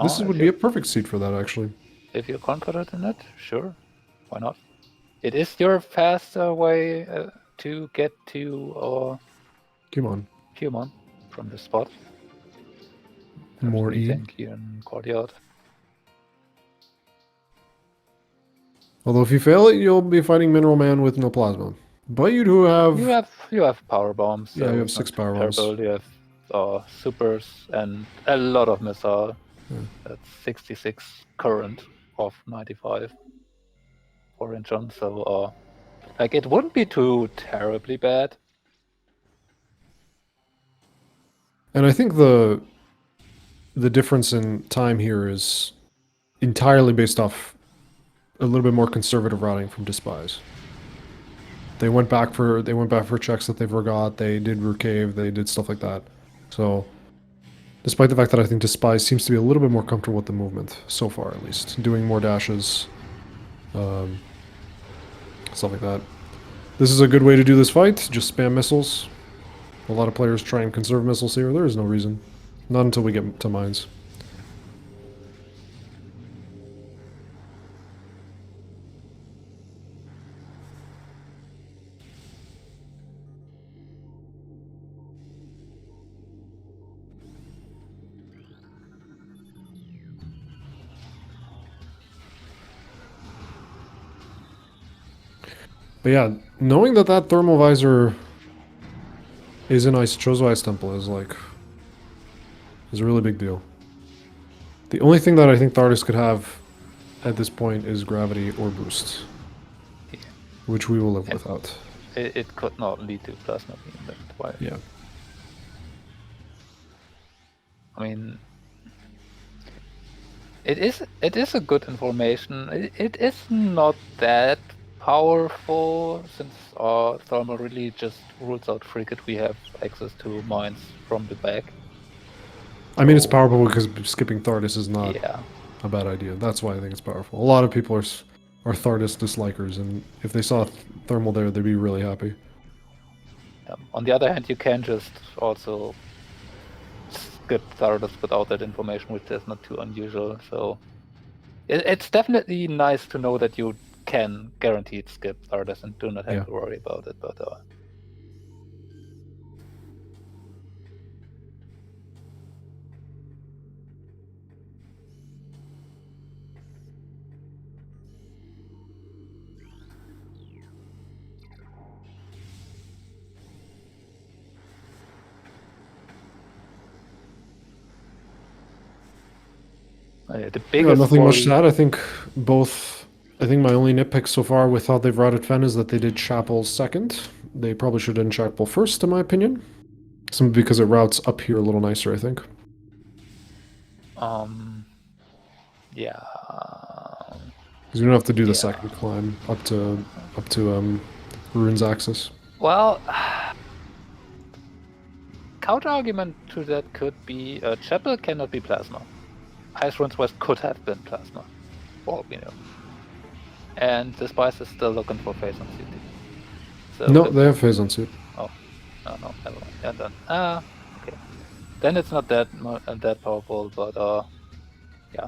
This would be a perfect seed for that, actually. If you're confident in it, sure. Why not? It is your faster way to get to Human from the spot. More E. Tank here in Courtyard. Although if you fail it, you'll be fighting Mineral Man with no plasma. But you do have... You have power bombs. So yeah, you have 6 power bombs. You have supers and a lot of missile. Yeah. That's 66 current of 95 for Rinchon. So like it wouldn't be too terribly bad. And I think the difference in time here is entirely based off a little bit more conservative routing from Dispize. They went back for checks that they forgot. They did recave. They did stuff like that. So, despite the fact that I think Dispize seems to be a little bit more comfortable with the movement so far, at least doing more dashes, stuff like that. This is a good way to do this fight. Just spam missiles. A lot of players try and conserve missiles here. There is no reason. Not until we get to mines. But yeah, knowing that that thermal visor is in Chozo Ice Temple is a really big deal. The only thing that I think Thardis could have at this point is gravity or boost, Yeah. which we will live without. It could not lead to plasma beam. That's why. Yeah. I mean, it is a good information. It is not that powerful since our thermal really just rules out frigate. We have access to mines from the back. I mean, it's powerful because skipping Thardis is not Yeah. a bad idea. That's why I think it's powerful. A lot of people are Thardis dislikers, and if they saw thermal there, they'd be really happy. On the other hand, you can just also skip Thardis without that information, which is not too unusual. So it's definitely nice to know that you can guaranteed skip Thardis and do not have to worry about it. But the biggest Nothing much worry- to add. I think both I think my only nitpick so far with how they've routed Fen is that they did Chapel second. They probably should have done Chapel first, in my opinion. Simply because it routes up here a little nicer, I think. Yeah. Because you don't have to do the Yeah. second climb up to Rune's axis. Well, counter argument to that could be Chapel cannot be plasma. Ice Ruins West could have been plasma, well, and Dispize is still looking for phase on CT. So No, they have phase on suit. Oh, no, never mind. Yeah, then okay. Then it's not that that powerful, but yeah.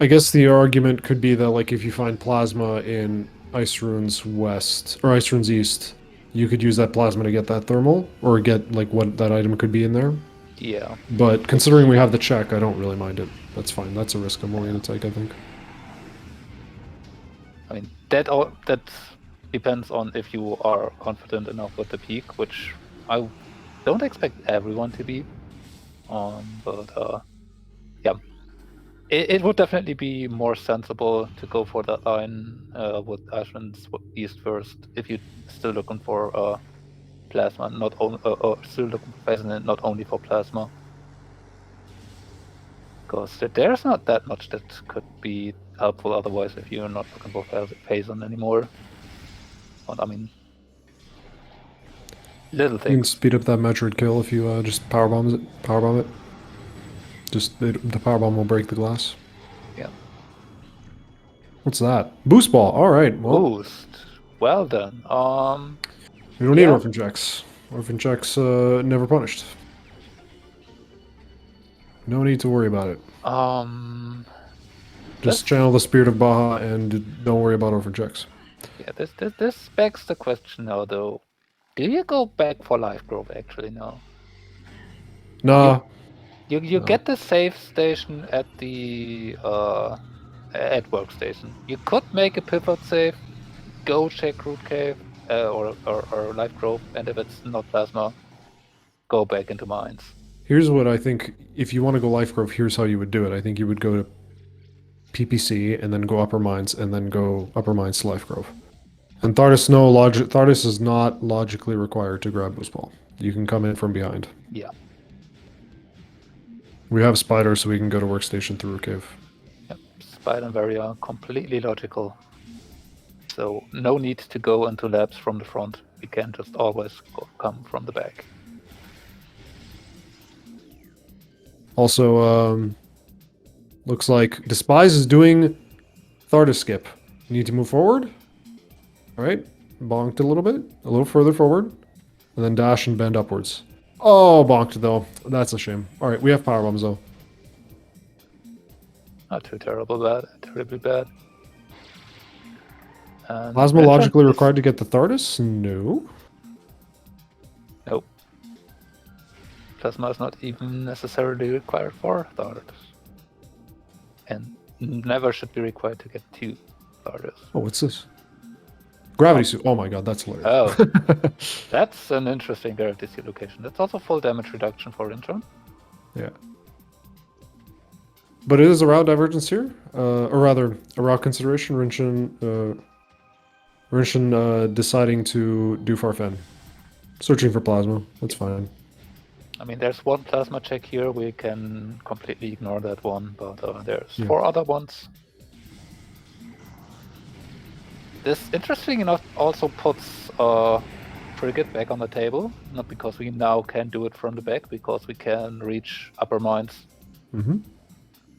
I guess the argument could be that, like, if you find plasma in Ice Runes West or Ice Runes East, you could use that plasma to get that thermal or get like what that item could be in there. Yeah. But considering we have the check, I don't really mind it. That's fine. That's a risk I'm willing to take, I think. I mean, that depends on if you are confident enough with the peak, which I don't expect everyone to be. But yeah, it would definitely be more sensible to go for that line with Ashman's East first if you're still looking for plasma, not only still looking for phase, and not only for plasma. Because there's not that much that could be helpful otherwise if you're not looking for phase anymore. But I mean, little You can things. speed up that Metroid kill if you just powerbomb it. Just the powerbomb will break the glass. Yeah. What's that? Boost ball. All right. Well, Boost. Well done. we don't need yeah. orphan checks. Orphan checks never punished. No need to worry about it. Just channel the spirit of Baja and don't worry about orphan checks. Yeah, this begs the question now, though. Do you go back for life growth actually now? Nah. You No. get the save station at the at workstation. You could make a pivot save, go check root cave or life growth, and if it's not plasma, go back into mines. Here's what I think. If you want to go life growth, here's how you would do it. I think you would go to PPC and then go upper mines and then go upper mines to life growth. And Thardus is not logically required to grab boost ball. You can come in from behind. Yeah. We have spider, so we can go to workstation through a cave. Yep. Spider and Very are completely logical. So no need to go into labs from the front. We can just always come from the back. Also, looks like Dispize is doing Thardus skip. You need to move forward. All right, bonked a little further forward, and then dash and bend upwards. Oh, bonked though. That's a shame. All right, we have power bombs though. Not too terribly bad. And Plasma Rinchon logically is- required to get the Thardus? No. Nope. Plasma is not even necessarily required for Thardus. And never should be required to get 2 Thardus. Oh, what's this? Gravity suit. Oh my god, that's hilarious. Oh, that's an interesting gravity suit location. That's also full damage reduction for Rinchon. Yeah. But it is a route divergence here, or rather, a route consideration. Rinchon deciding to do Farfen. Searching for plasma. That's fine. I mean, there's one plasma check here. We can completely ignore that one, but there's 4 other ones. This, interesting enough, also puts Frigate back on the table. Not because we now can do it from the back, because we can reach upper mines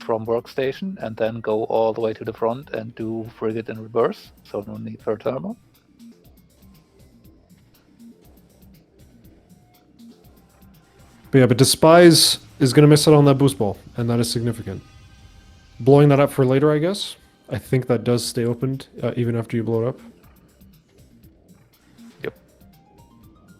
from workstation and then go all the way to the front and do Frigate in reverse. So no need for thermal. But yeah, but Dispize is going to miss out on that boost ball, and that is significant. Blowing that up for later, I guess. I think that does stay opened even after you blow it up. Yep.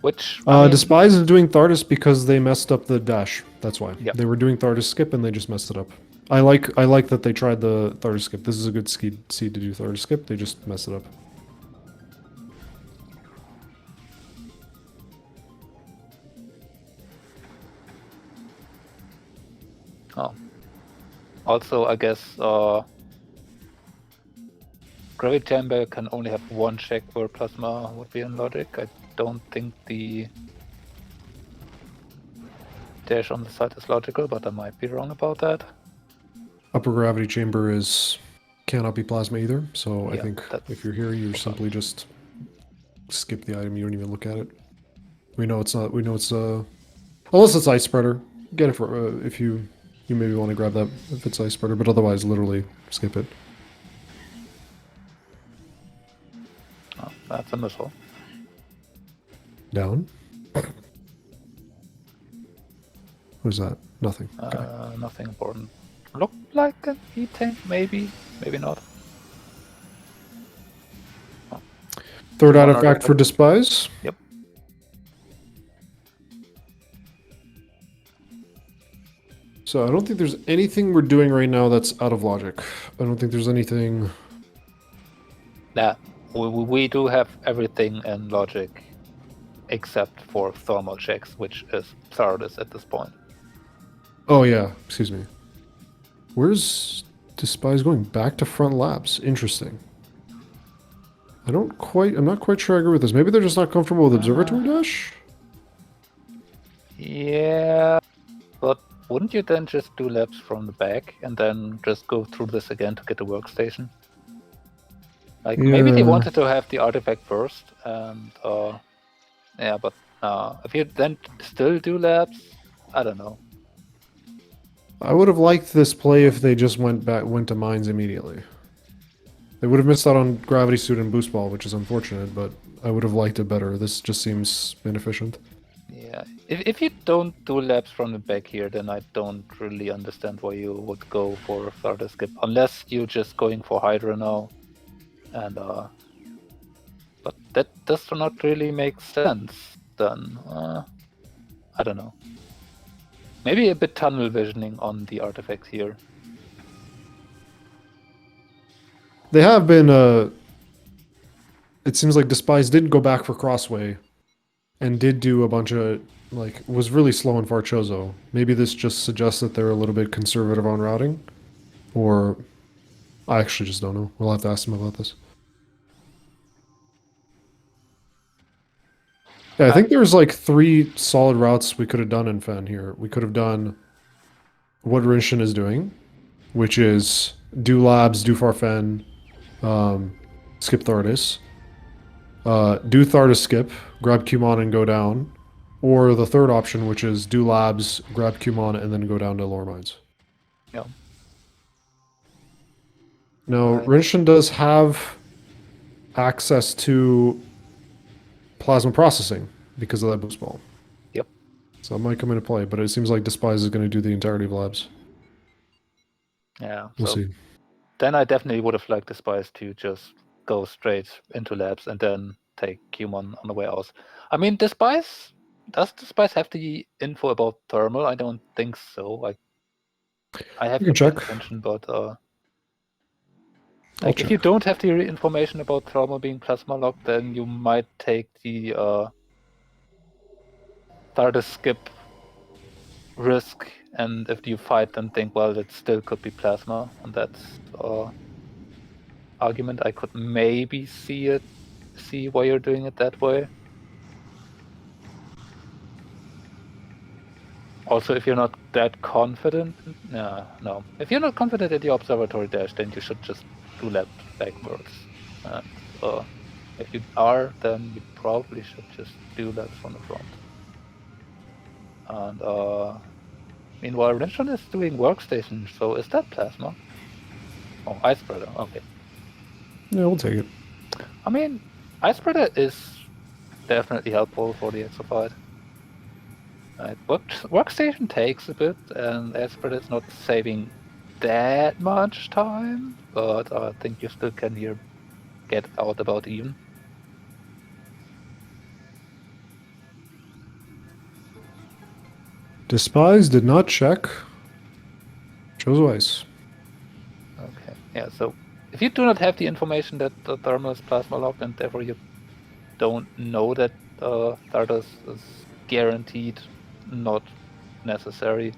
Which I mean, Dispize is doing Thardus because they messed up the dash. That's why. Yep. They were doing Thardus skip and they just messed it up. I like that they tried the Thardus skip. This is a good seed to do Thardus skip. They just messed it up. Oh. Also, I guess gravity chamber can only have one check where plasma would be in logic. I don't think the dash on the side is logical, but I might be wrong about that. Upper gravity chamber cannot be plasma either, so I Yeah, think that's if you're here, you confirmed. simply just skip the item. You don't even look at it. We know it's not. We know it's unless it's ice spreader. Get it for if you maybe want to grab that if it's ice spreader, but otherwise, literally skip it. Oh, that's a missile. Down. Who's that? Nothing. Okay. Nothing important. Looked like an E-tank, maybe, maybe not. Oh. Third One artifact for artifact. Dispize. Yep. So I don't think there's anything we're doing right now that's out of logic. I don't think there's anything. Yeah, we do have everything in logic except for thermal checks, which is Thardis at this point. Oh yeah, excuse me. Where's Dispize going? Back to front labs. Interesting. I'm not quite sure I agree with this. Maybe they're just not comfortable with observatory dash? Yeah, but wouldn't you then just do laps from the back and then just go through this again to get the workstation? Like, maybe they Yeah. wanted to have the artifact first, and yeah, but if you then still do laps, I don't know. I would have liked this play if they just went to mines immediately. They would have missed out on gravity suit and boost ball, which is unfortunate, but I would have liked it better. This just seems inefficient. Yeah, if you don't do laps from the back here, then I don't really understand why you would go for further skip, unless you're just going for Hydra now. And but that does not really make sense. Then I don't know. Maybe a bit tunnel visioning on the artifacts here. They have been. It seems like Despise didn't go back for Crossway, and did do a bunch of was really slow in Farchozo. Maybe this just suggests that they're a little bit conservative on routing, or I actually just don't know. We'll have to ask them about this. Yeah, I think there's like 3 solid routes we could have done in Fen here. We could have done what Rinchon is doing, which is do labs, do Farfen, skip Thardis. Do Thardis skip, grab Qmon and go down. Or the third option, which is do labs, grab Qmon, and then go down to lower mines. Yeah. Now, Right. Rinchon does have access to plasma processing because of that boost ball. Yep. So it might come into play, but it seems like Dispize is going to do the entirety of labs. Yeah. We'll so see. Then I definitely would have liked Dispize to just go straight into labs and then take Qmon on the way out. I mean, does Dispize have the info about thermal? I don't think so. I have You can to pay check. attention, but I'll like if check. you don't have the information about thermal being plasma locked, then you might take the Thardis skip risk, and if you fight, then think, well, it still could be plasma, and that's argument. I could maybe see why you're doing it that way. Also, if you're not that confident, no. If you're not confident in the observatory dash, then you should just do lap backwards. And if you are, then you probably should just do laps from the front. And meanwhile, Rinchon is doing workstation, so is that plasma? Oh, ice spreader. Okay. Yeah, we'll take it. I mean, ice spreader is definitely helpful for the exofight. Right. Workstation takes a bit, and Esper is not saving that much time, but I think you still can here get out about even. Dispize did not check. Chose Ice. Okay, yeah, so if you do not have the information that the thermal is plasma locked, and therefore you don't know that Thardus is guaranteed not necessary,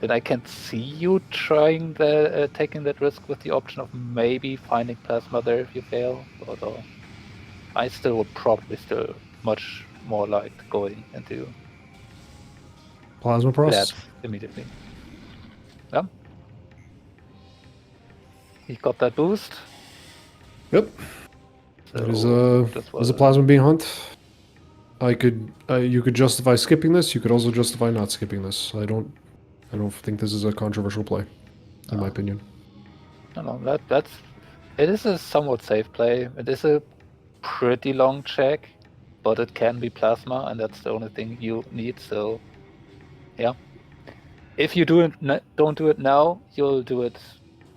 then I can see you trying taking that risk with the option of maybe finding plasma there if you fail. But I still would probably still much more like going into Plasma process. labs immediately. Yeah, he got that boost. Yep. So It is just a plasma being hunt. You could justify skipping this. You could also justify not skipping this. I don't think this is a controversial play, in my opinion. I don't know, it is a somewhat safe play. It is a pretty long check, but it can be plasma, and that's the only thing you need. So, yeah, if you don't do it now, you'll do it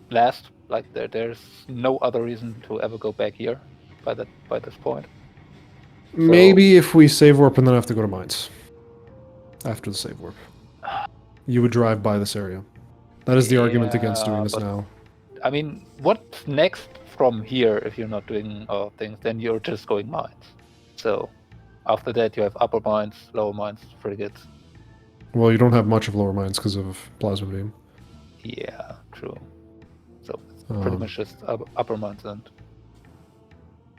last. Like there's no other reason to ever go back here by this point. Maybe if we save warp and then have to go to mines after the save warp, you would drive by this area. That is the argument against doing this but now. I mean, what's next from here if you're not doing things? Then you're just going mines. So after that, you have upper mines, lower mines, frigates. Well, you don't have much of lower mines because of plasma beam. Yeah, true. So it's pretty much just upper mines and.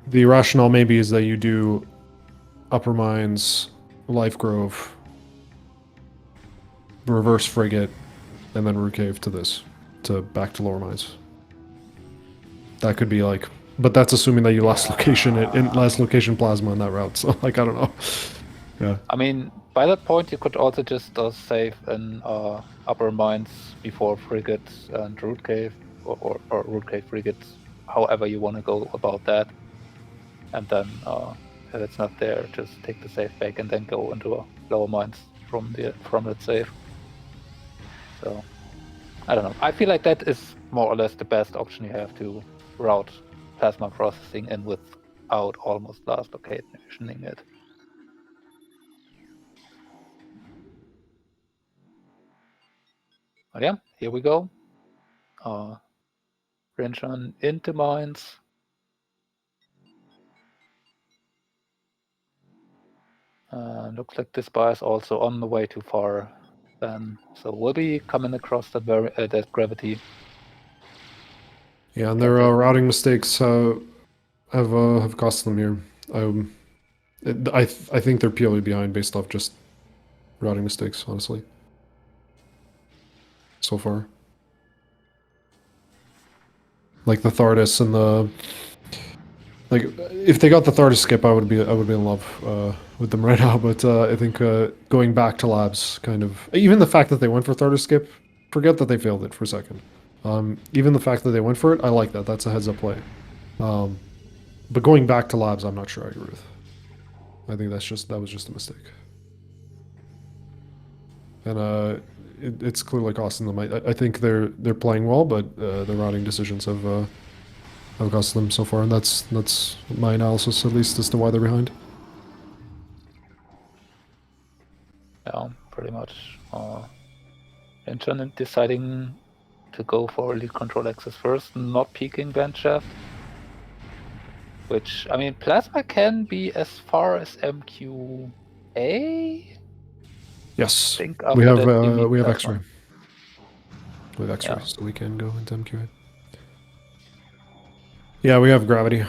The rationale maybe is that you do upper mines, life grove, reverse frigate, and then root cave to this, to back to lower mines. That could be like, but that's assuming that you last location plasma in that route. So like I don't know. Yeah. I mean, by that point, you could also just save in upper mines before frigates and root cave, or root cave frigates, however you want to go about that. And then if it's not there, just take the save back and then go into lower mines from that save. So I don't know. I feel like that is more or less the best option you have to route plasma processing in without almost last locationing it. But yeah, here we go. Rinchon into mines. Looks like Dispize also on the way too far. Then, so we'll be coming across that gravity. Yeah, and their routing mistakes have cost them here. I think they're purely behind based off just routing mistakes, honestly. So far, like the Thardis and the like, if they got the Thardis skip, I would be in love with them right now. But I think going back to labs, kind of even the fact that they went for Thardis skip, forget that they failed it for a second. Even the fact that they went for it, I like that. That's a heads up play. But going back to labs, I'm not sure I agree with. I think that was just a mistake. And it's clearly costing them. I think they're playing well, but the routing decisions have cost them so far, and that's my analysis at least as to why they're behind. Yeah, pretty much. Rinchon deciding to go for lead control access first, not peeking bench shaft. Which, I mean, plasma can be as far as MQA. Yes, I think we after have that you need we have plasma. X-ray. We have X-ray, Yeah. so we can go into MQA. Yeah, we have gravity.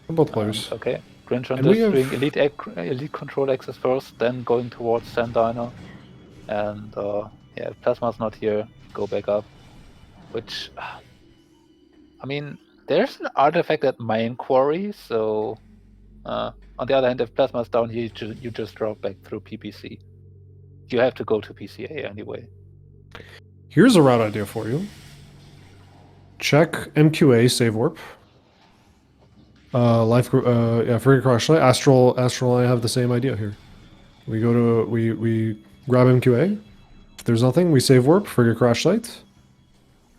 Both players. Okay. Rinchon And we just have doing elite control access first, then going towards Sand Diner. And yeah, if plasma's not here, go back up. Which, I mean, there's an artifact at main quarry, so on the other hand, if plasma's down here, you just drop back through PPC. You have to go to PCA anyway. Here's a route idea for you. Check MQA save warp. Yeah, frigate crash light. Astral and I have the same idea here. We go to we grab MQA. If there's nothing, we save warp, frigate crash site.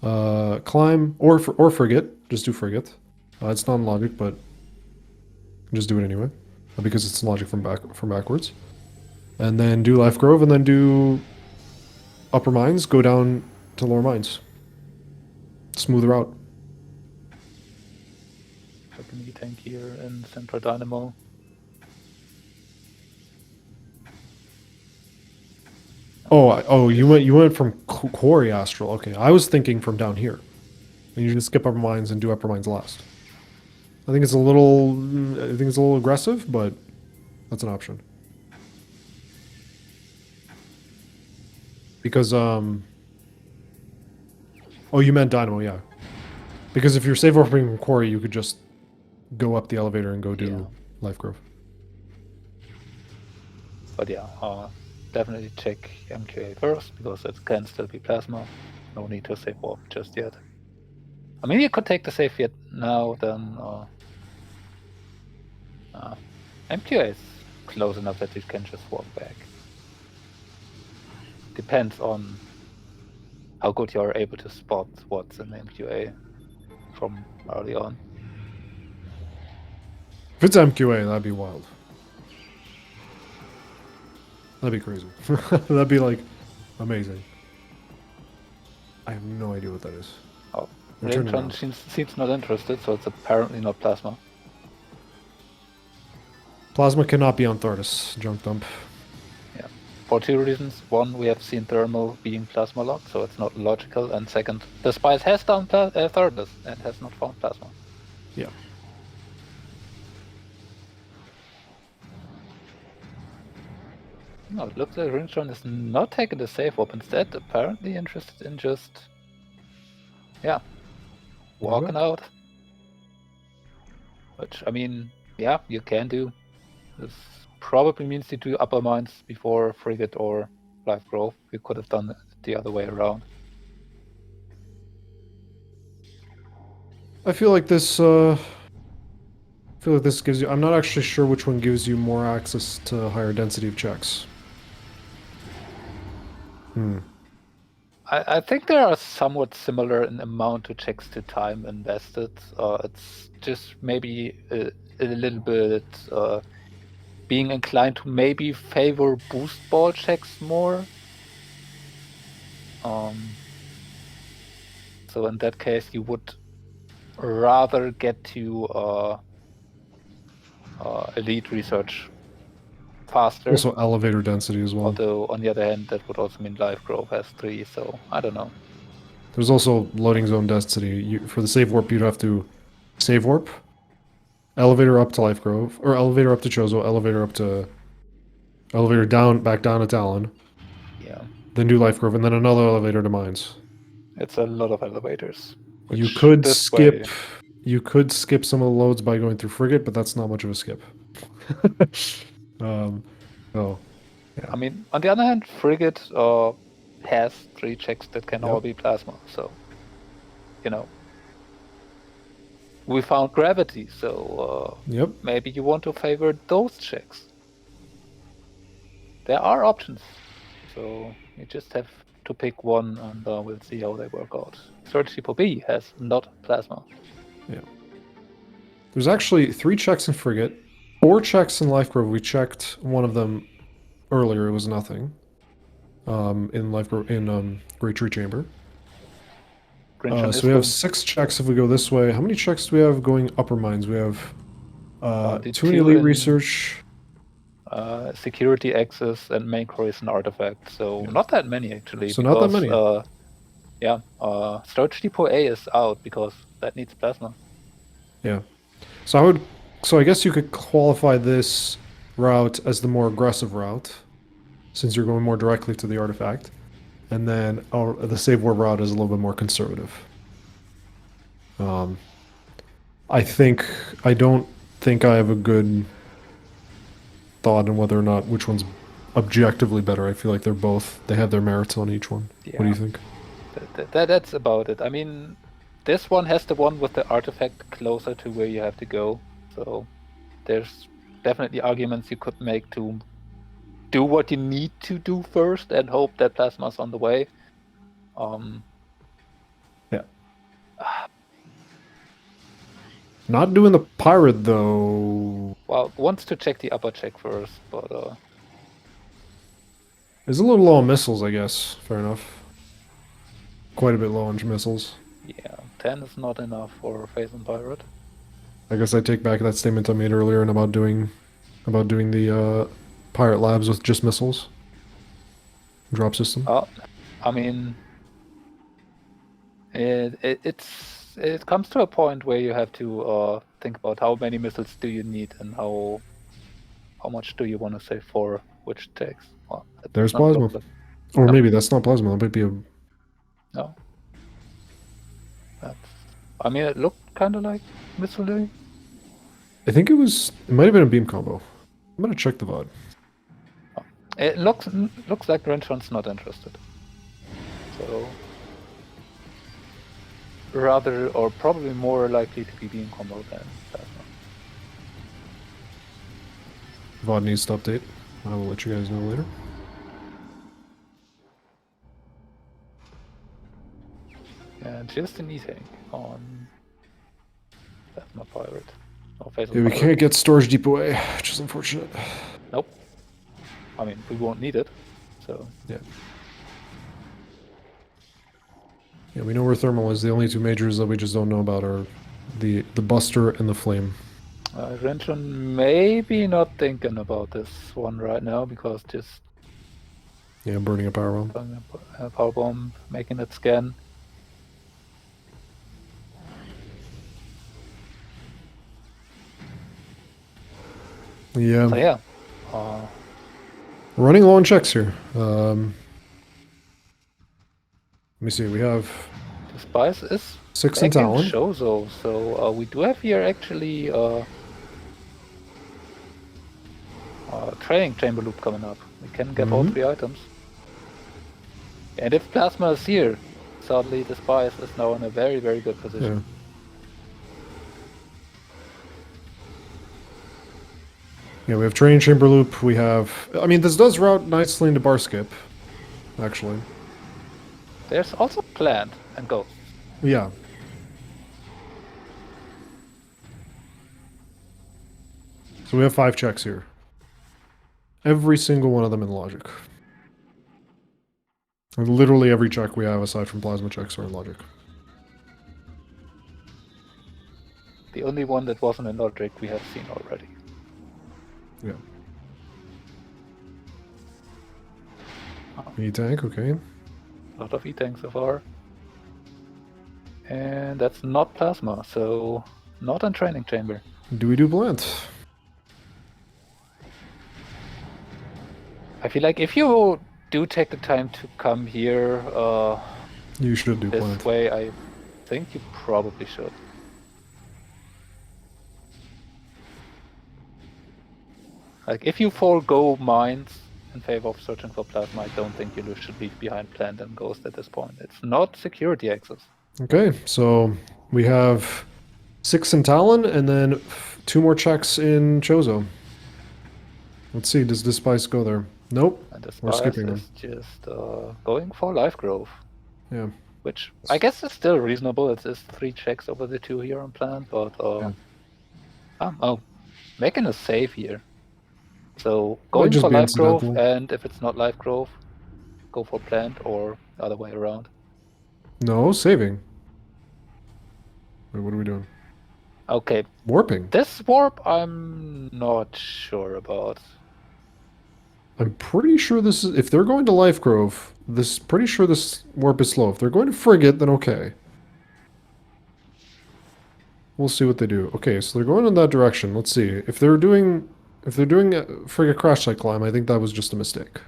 Climb or frigate. Just do frigate. It's not logic, but just do it anyway, because it's logic from backwards. And then do life grove, and then do upper mines. Go down to lower mines. Smooth route. Second tank here in Central Dynamo. Oh, you Is went from Quarry Astral. Okay, I was thinking from down here. And you just skip upper mines and do upper mines last. I think it's a little, aggressive, but that's an option. Because oh, you meant Dynamo, yeah. Because if you're save warping from Quarry, you could just go up the elevator and go yeah, do Life Grove. but yeah, definitely check MQA first because it can still be plasma. No need to save warp just yet. I mean, you could take the save yet now, then MQA is close enough that you can just walk back. Depends on how good you are able to spot what's in MQA from early on. If it's MQA, that'd be wild. That'd be crazy. That'd be like amazing. I have no idea what that is. Oh, They're turning Rinchon around. seems not interested, so it's apparently not plasma. Plasma cannot be on Thordis, junk dump. Yeah, for two reasons. One, we have seen thermal being plasma locked, so it's not logical. And second, Dispize has done Thordis and has not found plasma. Yeah. No, it looks like Rinchon is not taking the safe warp. Instead, apparently interested in just, yeah, walking out. Which, I mean, yeah, you can do. This probably means you do upper mines before Frigate or Life Grove. We could have done it the other way around. I feel like this, gives you... I'm not actually sure which one gives you more access to higher density of checks. I think they are somewhat similar in amount to checks to time invested. It's just maybe a little bit being inclined to maybe favor boost ball checks more. So in that case, you would rather get to elite research faster. Also elevator density as well. Although on the other hand, that would also mean Life Grove has 3. So I don't know. There's also loading zone density. For the save warp, you'd have to save warp, elevator up to Life Grove, or elevator up to Chozo, elevator down, back down to Talon, Yeah, then do Life Grove, and then another elevator to Mines. it's a lot of elevators. You Which could this way, skip some of the loads by going through Frigate, but that's not much of a skip. Oh, yeah. I mean, on the other hand, Frigate has 3 checks that can all Yep. be plasma. So, you know, we found gravity. So Yep. maybe you want to favor those checks. There are options. So you just have to pick one, and we'll see how they work out. Search Depot B has not plasma. Yeah. There's actually 3 checks in Frigate, 4 checks in Life Grove. We checked one of them earlier. It was nothing. In Life Grove, in Great Tree Chamber. Rinchon So is we have going. 6 checks if we go this way. How many checks do we have going upper mines? We have The 2 in 2 elite in research. security access and main core is an artifact. So Yeah. not that many actually. So not that many. Yeah, Storage Depot A is out because that needs plasma. Yeah. So I guess you could qualify this route as the more aggressive route, since you're going more directly to the artifact, and then the save warp route is a little bit more conservative. I don't think I have a good thought on whether or not which one's objectively better. I feel like they have their merits on each one. What do you Yeah. think? That's about it. I mean, this one has the one with the artifact closer to where you have to go. So there's definitely arguments you could make to do what you need to do first and hope that plasma's on the way. Yeah. Not doing the pirate though. Well, wants to check the upper check first, but It's a little low on missiles, I guess. Fair enough. Quite a bit low on missiles. yeah, 10 is not enough for Phase and Pirate. I guess I take back that statement I made earlier and about doing the pirate labs with just missiles. drop system. I mean, it comes to a point where you have to think about how many missiles do you need and how much do you want to save for which takes. Well, it's There's not plasma. global. Or No. maybe that's not plasma. That might be a. No. That's. I mean, it looked kind of like missile. I think it was. It might have been a beam combo. I'm gonna check the VOD. It looks like Rinchon's not interested. So rather, or probably more likely to be beam combo than plasma. VOD needs to update. I will let you guys know later. And just anything on plasma pirate. Or phase Yeah, we pirate. can't get storage deep away, which is unfortunate. Nope. I mean, we won't need it. So yeah. Yeah, we know where thermal is. The only two majors that we just don't know about are the Buster and the Flame. Rinchon maybe not thinking about this one right now because just Yeah, burning a power bomb. a power bomb, making it scan. Yeah. So yeah. Running low on checks here. Let me see. We have Dispize is 6 in back in Talon. Shozo, so we do have here actually training chamber loop coming up. We can get all 3 items. And if Plasma is here, sadly Dispize is now in a very, very good position. Yeah. Yeah, we have training chamber loop. We have. I mean, this does route nicely into bar skip, actually. There's also plant and ghosts. Yeah. So we have 5 checks here. Every single one of them in logic. Literally every check we have aside from plasma checks are in logic. The only one that wasn't in logic we have seen already. Yeah. E-tank, okay. A lot of E-tanks so far. And that's not plasma, so not in training chamber. Do we do plant? I feel like if you do take the time to come here You should do this plant. way, I think you probably should. Like, if you forego mines in favor of searching for plasma, I don't think you should leave behind plant and ghost at this point. It's not security access. Okay, so we have 6 in Talon and then 2 more checks in Chozo. Let's see, does Dispice go there? Nope. And this We're skipping is just going for life growth. Yeah. Which I guess is still reasonable. It's 3 checks over the 2 here on plant, but making a save here. So going for life growth, and if it's not life growth, go for plant or the other way around. No, saving. Wait, what are we doing? Okay. Warping. This warp I'm not sure about. I'm pretty sure this is, if they're going to Life Grove, pretty sure this warp is slow. If they're going to Frigate, then okay. We'll see what they do. Okay, so they're going in that direction. Let's see. If they're doing a Frigate crash site climb, I think that was just a mistake.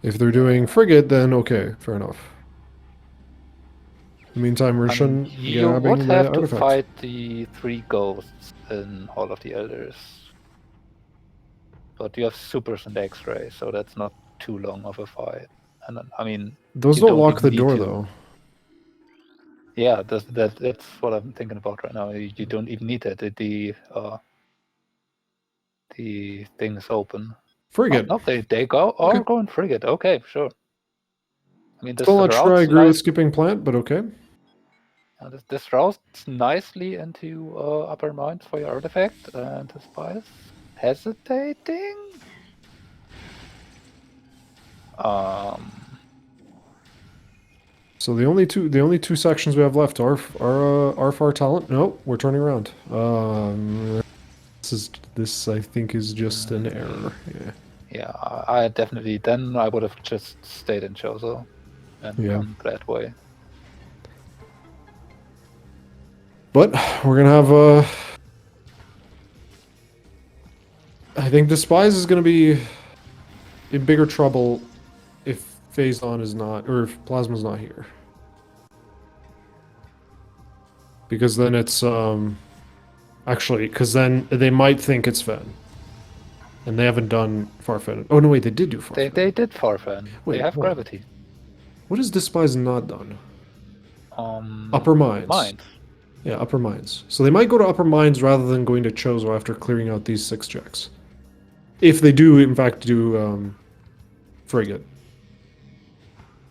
If they're doing Frigate, then okay, fair enough. In the meantime, Rinchon you would have to fight the 3 ghosts in Hall of the Elders. But you have supers and X-ray, so that's not too long of a fight. And I mean, those don't lock the door though. Yeah, that's what I'm thinking about right now. You don't even need that. The thing is open. Frigate. Oh, no, they go going frigate. Okay, sure. I mean, Still not sure I agree with skipping plant, but okay. This routes nicely into upper mines for your artifact, and Dispize hesitating. So the only two sections we have left are far talent. No, we're turning around. This I think is just an error. Yeah. yeah, I definitely then I would have just stayed in Chozo and Yeah. gone that way. But we're gonna have I think Despise is gonna be in bigger trouble if Phazon is not, or if Plasma's not here. Because then it's actually, because then they might think it's Fen. And they haven't done Farfen. Oh no, wait, they did do Farfen. They did Farfen. They Wait, have hold on. gravity. What has Despise not done? Upper Mines. Mines. Yeah, Upper Mines. So they might go to Upper Mines rather than going to Chozo after clearing out these 6 checks. If they do, in fact, do Frigate.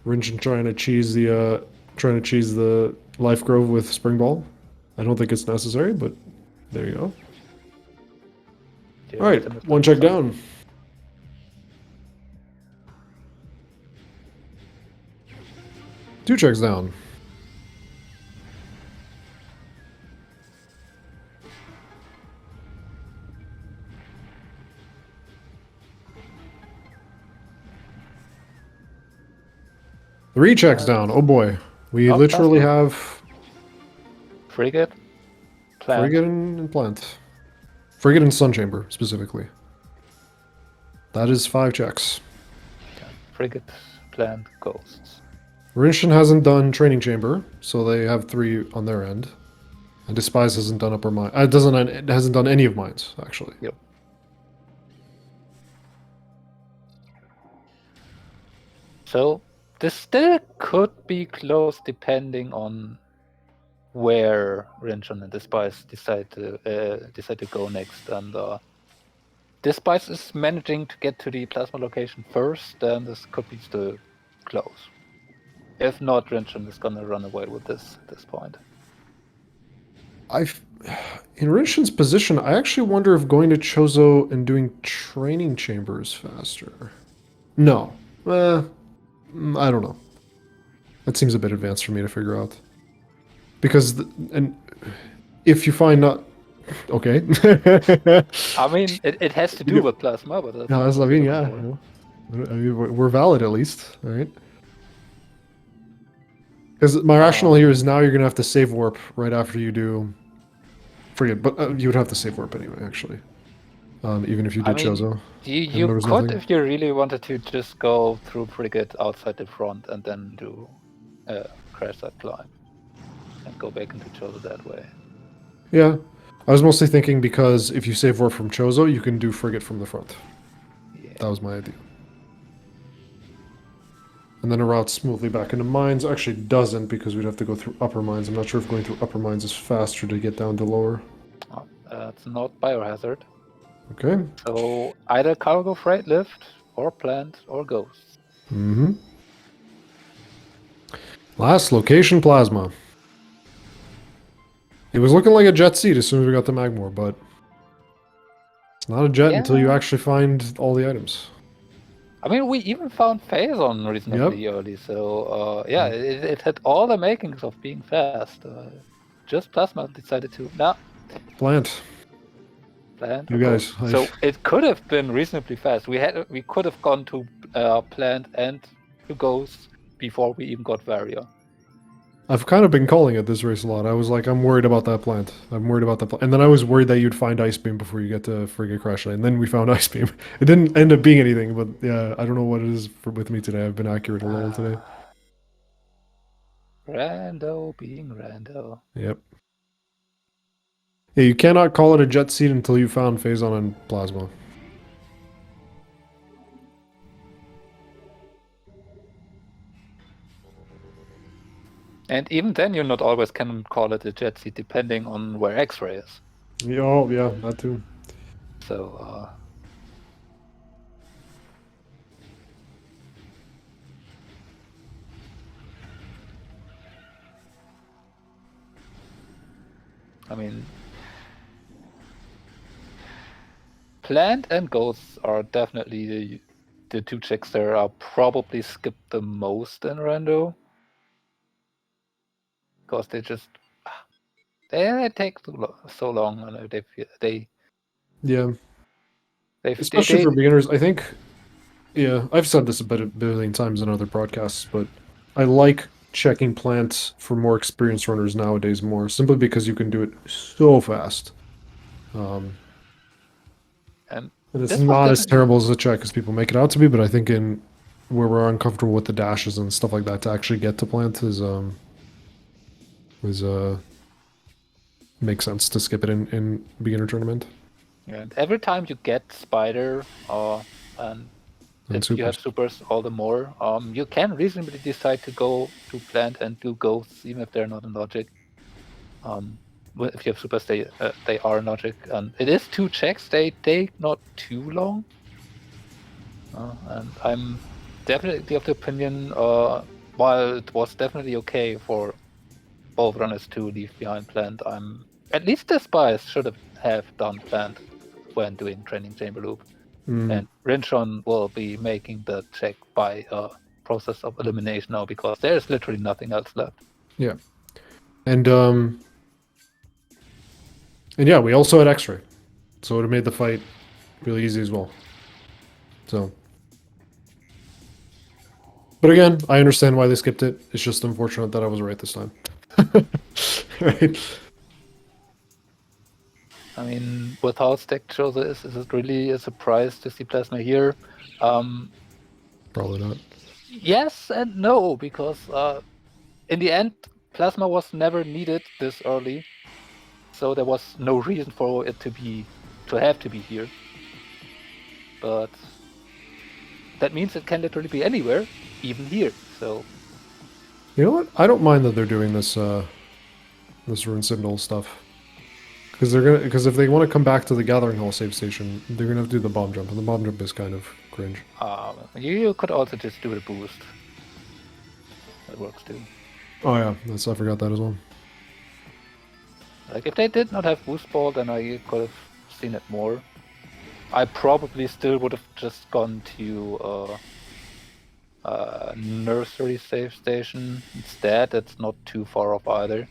Rinchon trying to cheese the Life Grove with Spring Ball. I don't think it's necessary, but there you go. Yeah, All right, 1 check down. Two checks down. Three checks down. Oh boy. We Oh, literally Plasma. have Frigate. Plant. Frigate and Plant. Frigate and Sun Chamber, specifically. That is 5 checks. Yeah, Frigate, Plant, Ghosts. Rinchon hasn't done Training Chamber, so they have 3 on their end. And Dispize hasn't done Upper Mine. It hasn't done any of mines, actually. Yep. So this still could be close depending on where Rinchon and Dispize decide to go next. And Dispize is managing to get to the plasma location first, then this could be still close. If not, Rinchon is gonna run away with this at this point. In Rinchon's position, I actually wonder if going to Chozo and doing Training Chamber is faster. No. I don't know. That seems a bit advanced for me to figure out. Because, and if you find not... Okay. I mean, it has to do with plasma, but that's yeah, I mean, yeah. I mean, we're valid at least, right? Because my rationale here is now you're going to have to save warp right after you do... Forget, but you would have to save warp anyway, actually. Even if you did Chozo. You could, nothing. If you really wanted to, just go through Frigate outside the front and then do crash that climb. And go back into Chozo that way. Yeah. I was mostly thinking because if you save warp from Chozo, you can do Frigate from the front. Yeah. That was my idea. And then a route smoothly back into mines. Actually doesn't, because we'd have to go through upper mines. I'm not sure if going through upper mines is faster to get down to lower. It's not biohazard. Okay. So either cargo freight lift, or plant, or ghost. Mm-hmm. Last location, plasma. It was looking like a jet seat as soon as we got to Magmore, but it's not a jet until you actually find all the items. I mean, we even found Phazon reasonably early, so yeah, it had all the makings of being fast. Just Plasma decided to, Plant. You guys. So it could have been reasonably fast. We could have gone to Plant and to Ghost before we even got Varia. I've kind of been calling it this race a lot. I was like, I'm worried about that plant. I'm worried about that plant. And then I was worried that you'd find Ice Beam before you get to Frigate Crash Lane. And then we found Ice Beam. It didn't end up being anything, but yeah, I don't know what it is with me today. I've been accurate a little today. Rando being Rando. Yep. Yeah, you cannot call it a jet seat until you found Phazon and Plasma. And even then, you not always can call it a jet seat, depending on where X-ray is. Oh, yeah, that too. So, I mean, Plant and Ghosts are definitely the 2 checks there are probably skipped the most in Rando. Because they just they take so long, and they yeah. Especially for beginners, I think Yeah, I've said this a billion times in other podcasts, but I like checking plants for more experienced runners nowadays more, simply because you can do it so fast. Um, And and it's this was not as definitely, terrible as a check as people make it out to be, but I think in where we're uncomfortable with the dashes and stuff like that, to actually get to plant is makes sense to skip it in beginner tournament and every time you get spider, and and if you supers. have supers, all the more. You can reasonably decide to go to plant and do ghosts, even if they're not in logic. If you have supers, they are in logic, and it is 2 checks. They take not too long. And I'm definitely of the opinion, while it was definitely okay for both runners to leave behind plant, I'm at least Dispize should have done plant when doing training chamber loop. Mm, And Rinchon will be making the check by process of elimination now because there's literally nothing else left. yeah, and um, and yeah, we also had X-ray, so it would have made the fight really easy as well. So, but again, I understand why they skipped it. It's just unfortunate that I was right this time. Right? I mean, with how stacked Chosa is it really a surprise to see Plasma here? Um, Probably not. yes and no, because in the end, Plasma was never needed this early, so there was no reason for it to have to be here. But that means it can literally be anywhere, even here. So You know what? I don't mind that they're doing this rune signal stuff. Because if they want to come back to the Gathering Hall save station, they're gonna have to do the bomb jump, and the bomb jump is kind of cringe. you could also just do the boost. That works too. Oh yeah, I forgot that as well. Like if they did not have boost ball, then I could have seen it more. I probably still would have just gone to nursery save station instead. It's not too far off either.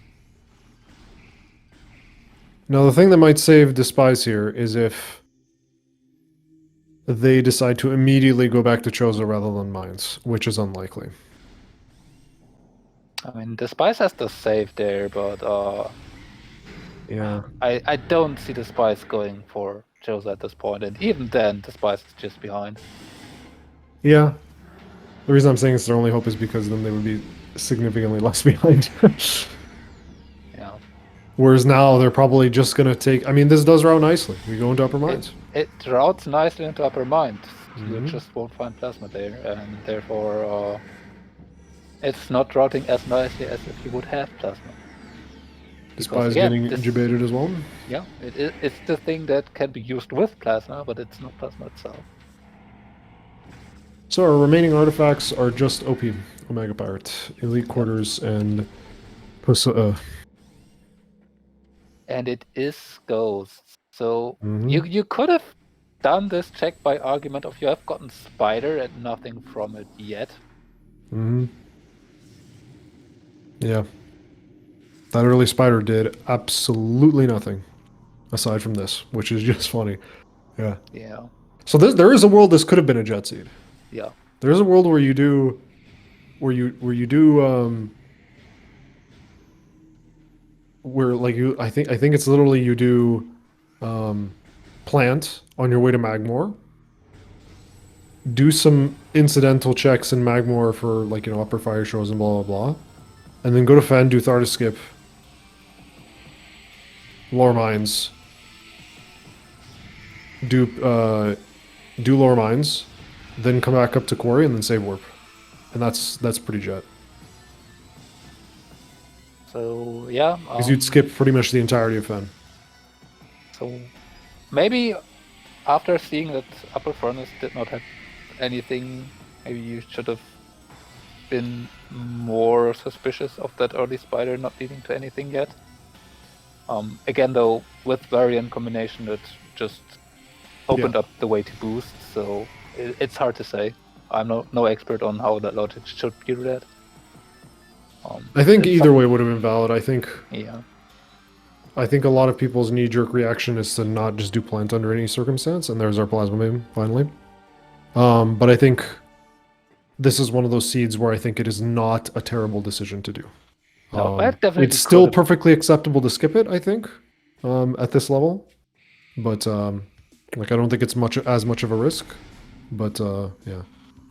Now the thing that might save Despise here is if they decide to immediately go back to Chozo rather than Mines, which is unlikely. I mean, Dispize has the save there, but Yeah. I don't see Dispize going for Joe's at this point, and even then, Dispize is just behind. Yeah. The reason I'm saying it's their only hope is because then they would be significantly less behind. Yeah. Whereas now they're probably just gonna take. I mean, this does route nicely. We go into Upper Mines. It routes nicely into Upper Mind. You Mhm. just won't find Plasma there, and therefore it's not routing as nicely as if you would have Plasma. Because Despise again, getting intubated as well. yeah, it's the thing that can be used with Plasma, but it's not Plasma itself. So our remaining artifacts are just OP, Omega Pirate, Elite Quarters, and And it is Ghosts. So Mhm. you could have done this check by argument of you have gotten Spider and nothing from it yet. Mhm. Yeah. That early spider did absolutely nothing aside from this, which is just funny. Yeah. Yeah. So there is a world this could have been a jet seed. Yeah. There is a world where you do, where like you, I think it's literally you do, plant on your way to Magmore, do some incidental checks in Magmore for like upper fire shows and blah blah blah, and then go to Fen, do Tharda skip, lore mines, do do lore mines, then come back up to quarry and then save warp, and that's pretty jet. So yeah. Because you'd skip pretty much the entirety of Fen. So maybe after seeing that Upper Furnace did not have anything, maybe you should have been more suspicious of that early spider not leading to anything yet. Again, though, with variant combination, it just opened up the way to boost, so it's hard to say. I'm no expert on how that logic should be read. I think either way would have been valid. Yeah. I think a lot of people's knee-jerk reaction is to not just do plant under any circumstance, and there's our plasma beam finally. But I think this is one of those seeds where I think it is not a terrible decision to do. No, I It's definitely could still have. perfectly acceptable to skip it, I think, at this level. But like I don't think it's as much of a risk. But yeah,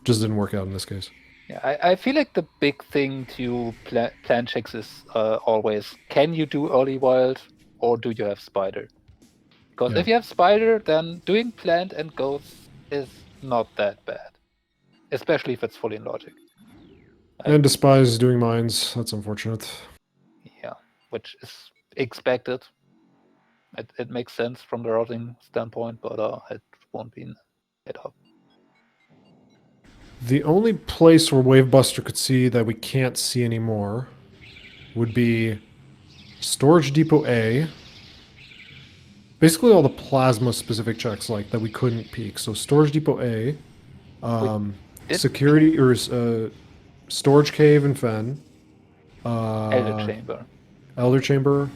just didn't work out in this case. Yeah, I feel like the big thing to plan checks is always, can you do early wild or do you have spider? Because Yeah. if you have spider, then doing plant and ghosts is not that bad, especially if it's fully in logic. And Like, Dispize doing mines. That's unfortunate. yeah, which is expected. It makes sense from the routing standpoint, but it won't be hit up. The only place where Wavebuster could see that we can't see anymore would be Storage Depot A. Basically all the plasma specific checks like that we couldn't peek. So Storage Depot A, We did security or storage cave and fen, Elder uh, Chamber. elder chamber,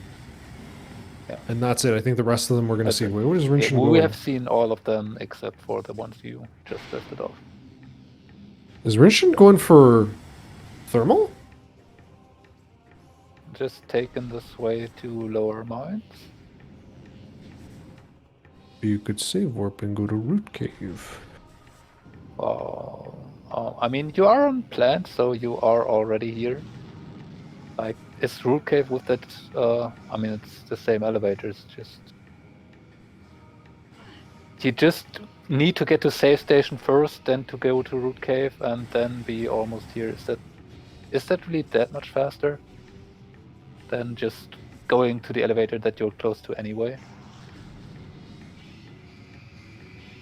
Yeah. and that's it. I think the rest of them we're gonna see. Okay. Where is Yeah, Rinchon we have going? seen all of them except for the ones you just listed off. Is Rinchon going for thermal? Just taken this way to lower mines. You could save warp and go to root cave. I mean, you are on plant, so you are already here. Like, is Root Cave with that? I mean, it's the same elevators. You just need to get to save station first, then to go to Root Cave, and then be almost here. Is that really that much faster than just going to the elevator that you're close to anyway?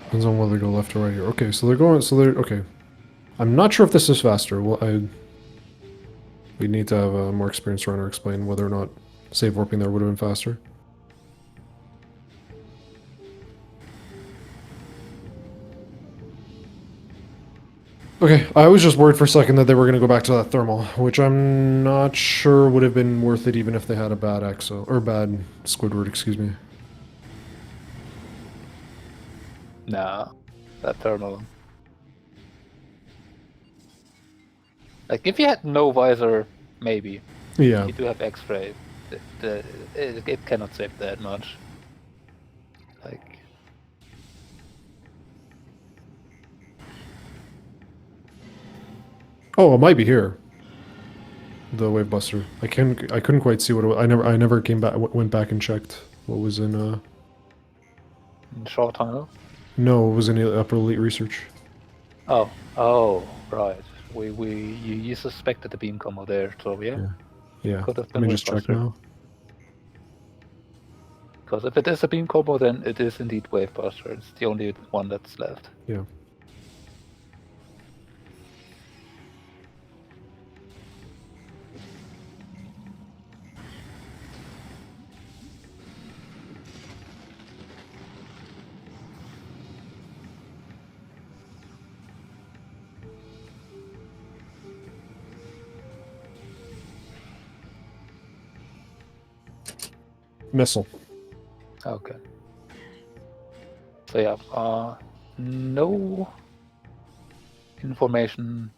Depends on whether they go left or right here. Okay, so they're going. So they're okay. I'm not sure if this is faster. Well, we need to have a more experienced runner explain whether or not save warping there would have been faster. Okay, I was just worried for a second that they were going to go back to that thermal, which I'm not sure would have been worth it even if they had a bad exo or bad Squidward, excuse me. Nah, that thermal. Like, if you had no visor, maybe. Yeah, You do have X-ray. It cannot save that much. Like, oh, it might be here. The Wavebuster. I couldn't quite see what it was. I never came back went back and checked what was in in short tunnel. no, it was in the upper elite research. Oh, right. You suspected the beam combo there, so yeah. Yeah. Yeah. Could have Let been me way just check faster. now. Because if it is a beam combo, then it is indeed Wavebuster. It's the only one that's left. Yeah. Missile. Okay. So yeah, no information,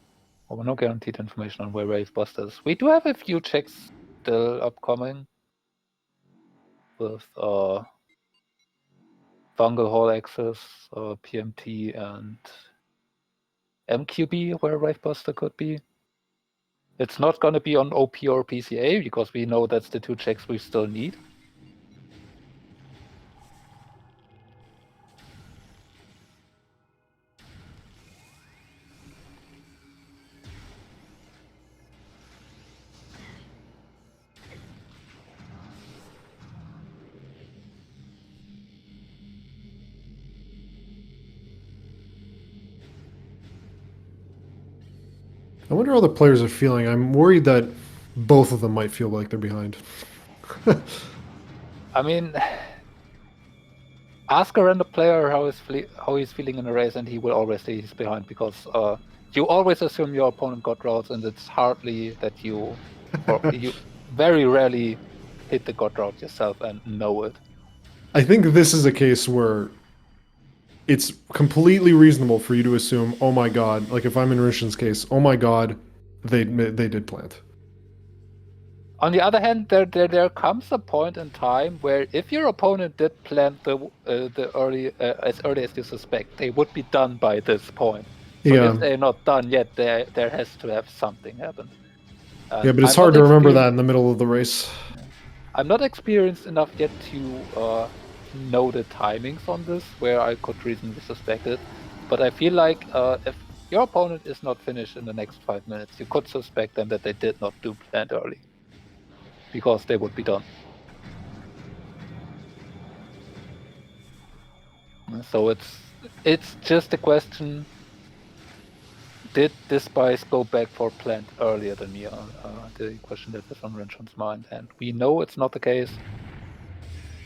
or no guaranteed information on where Wavebuster is. We do have a few checks still upcoming with Fungal Hall Access, PMT, and MQB, where Wavebuster could be. It's not going to be on OP or PCA, because we know that's the two checks we still need. I wonder how the players are feeling. I'm worried that both of them might feel like they're behind. I mean, ask a random player how he's feeling in a race, and he will always say he's behind, because you always assume your opponent got routes, and it's hardly that you very rarely hit the god route yourself and know it. I think this is a case where it's completely reasonable for you to assume, oh my god, like if I'm in Rinchon's case, oh my god, they did plant. On the other hand, there comes a point in time where if your opponent did plant the early as early as you suspect, they would be done by this point. So Yeah, if they're not done yet, there has to have something happened. yeah, And but it's hard to remember that in the middle of the race. I'm not experienced enough yet to know the timings on this, where I could reasonably suspect it. But I feel like if your opponent is not finished in the next 5 minutes, you could suspect them that they did not do plant early, because they would be done. So it's just a question: did Dispize go back for plant earlier than me? The question that is on Rinchon's mind, and we know it's not the case.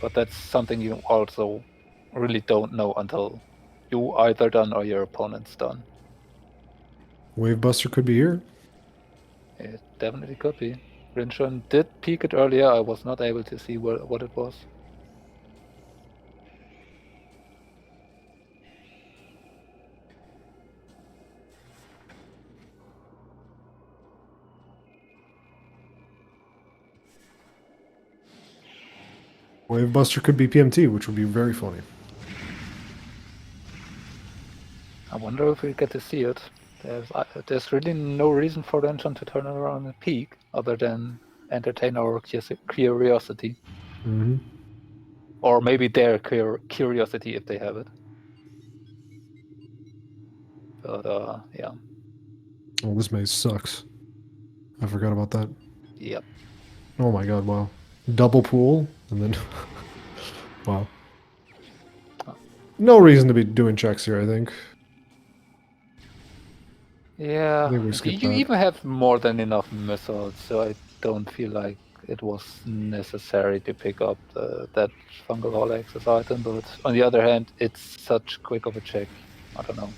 But that's something you also really don't know until you either done or your opponent's done. Wavebuster could be here. It definitely could be. Rinchon did peek it earlier. I was not able to see what it was. Wavebuster could be PMT, which would be very funny. I wonder if we get to see it. There's really no reason for Rinchon to turn around and peek other than entertain our curiosity. Mm-hmm. Or maybe their curiosity if they have it. But yeah. Oh, this maze sucks. I forgot about that. Yep. Oh my god, wow. Double pool, and then... wow. No reason to be doing checks here, I think. Yeah, I think we skipped you that. even have more than enough missiles, so I don't feel like it was necessary to pick up that fungal all access item. But on the other hand, it's such quick of a check. I don't know.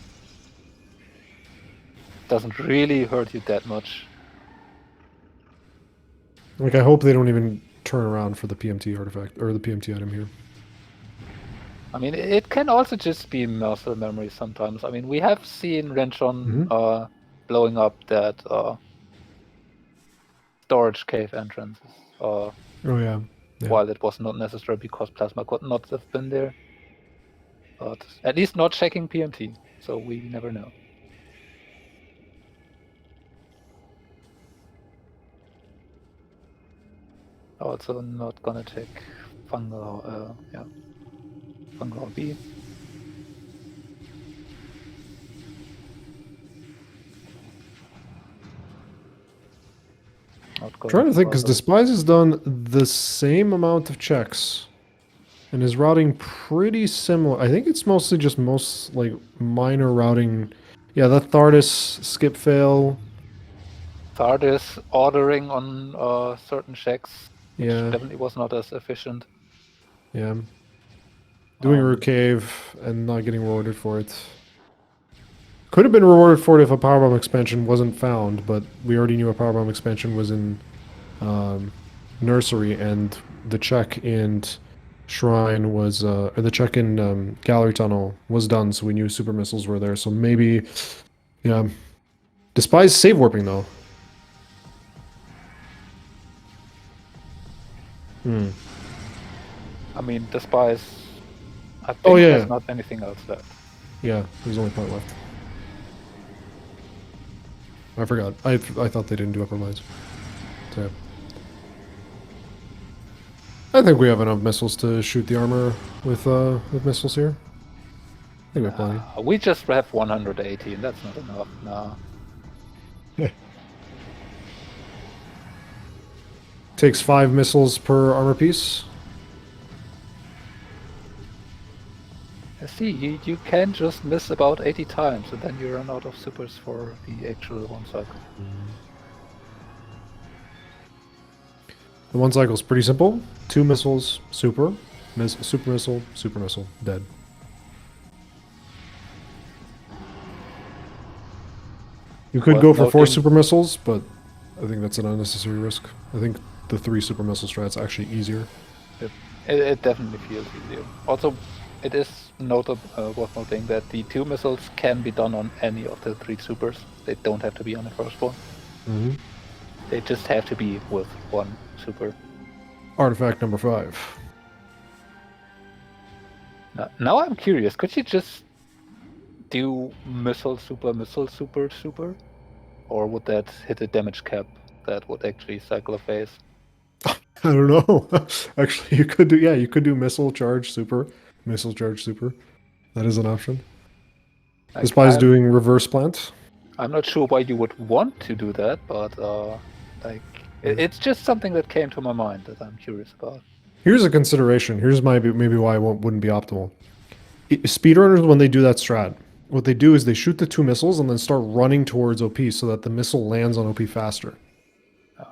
Doesn't really hurt you that much. Like, I hope they don't even turn around for the PMT artifact, or the PMT item here. I mean, it can also just be muscle memory sometimes. I mean, we have seen Rinchon blowing up that storage cave entrances. Oh, yeah. While it was not necessary because plasma could not have been there. But at least not checking PMT, so we never know. Also not gonna check fungal, fungal B. Trying to think, because Dispize has done the same amount of checks and is routing pretty similar. I think it's mostly just like minor routing. Yeah, that Thardis skip fail. Thardis ordering on certain checks, which Yeah. definitely was not as efficient. Yeah. Doing Root Cave and not getting rewarded for it. Could have been rewarded for it if a Powerbomb expansion wasn't found, but we already knew a Powerbomb expansion was in Nursery, and the check in Shrine was, or the check in Gallery Tunnel was done, so we knew super missiles were there. So maybe, yeah. Despise save warping though. I mean, Dispize, I think there's not anything else left. Yeah, there's only part left. I forgot. I thought they didn't do upper mines. So, yeah. I think we have enough missiles to shoot the armor with missiles here. I think we have plenty. We just have 180, and that's not enough. No. Yeah. Takes 5 missiles per armor piece. See, you can just miss about 80 times, and then you run out of supers for the actual one cycle. The one cycle is pretty simple. 2 missiles, super missile, dead. You could go for 4 super missiles, but I think that's an unnecessary risk. I think the 3 super missile strat's actually easier. It definitely feels easier. Also, it is worth noting that the 2 missiles can be done on any of the 3 supers. They don't have to be on the first one. Mm-hmm. They just have to be with 1 super. Artifact number 5. Now I'm curious. Could you just do missile, super, super? Or would that hit a damage cap that would actually cycle a phase? I don't know. Actually, you could do, yeah, you could do missile charge super. Missile charge super. That is an option. Like, Despise doing reverse plant. I'm not sure why you would want to do that, but it's just something that came to my mind that I'm curious about. Here's a consideration. Here's maybe why it wouldn't be optimal. Speedrunners, when they do that strat, what they do is they shoot the 2 missiles and then start running towards OP so that the missile lands on OP faster.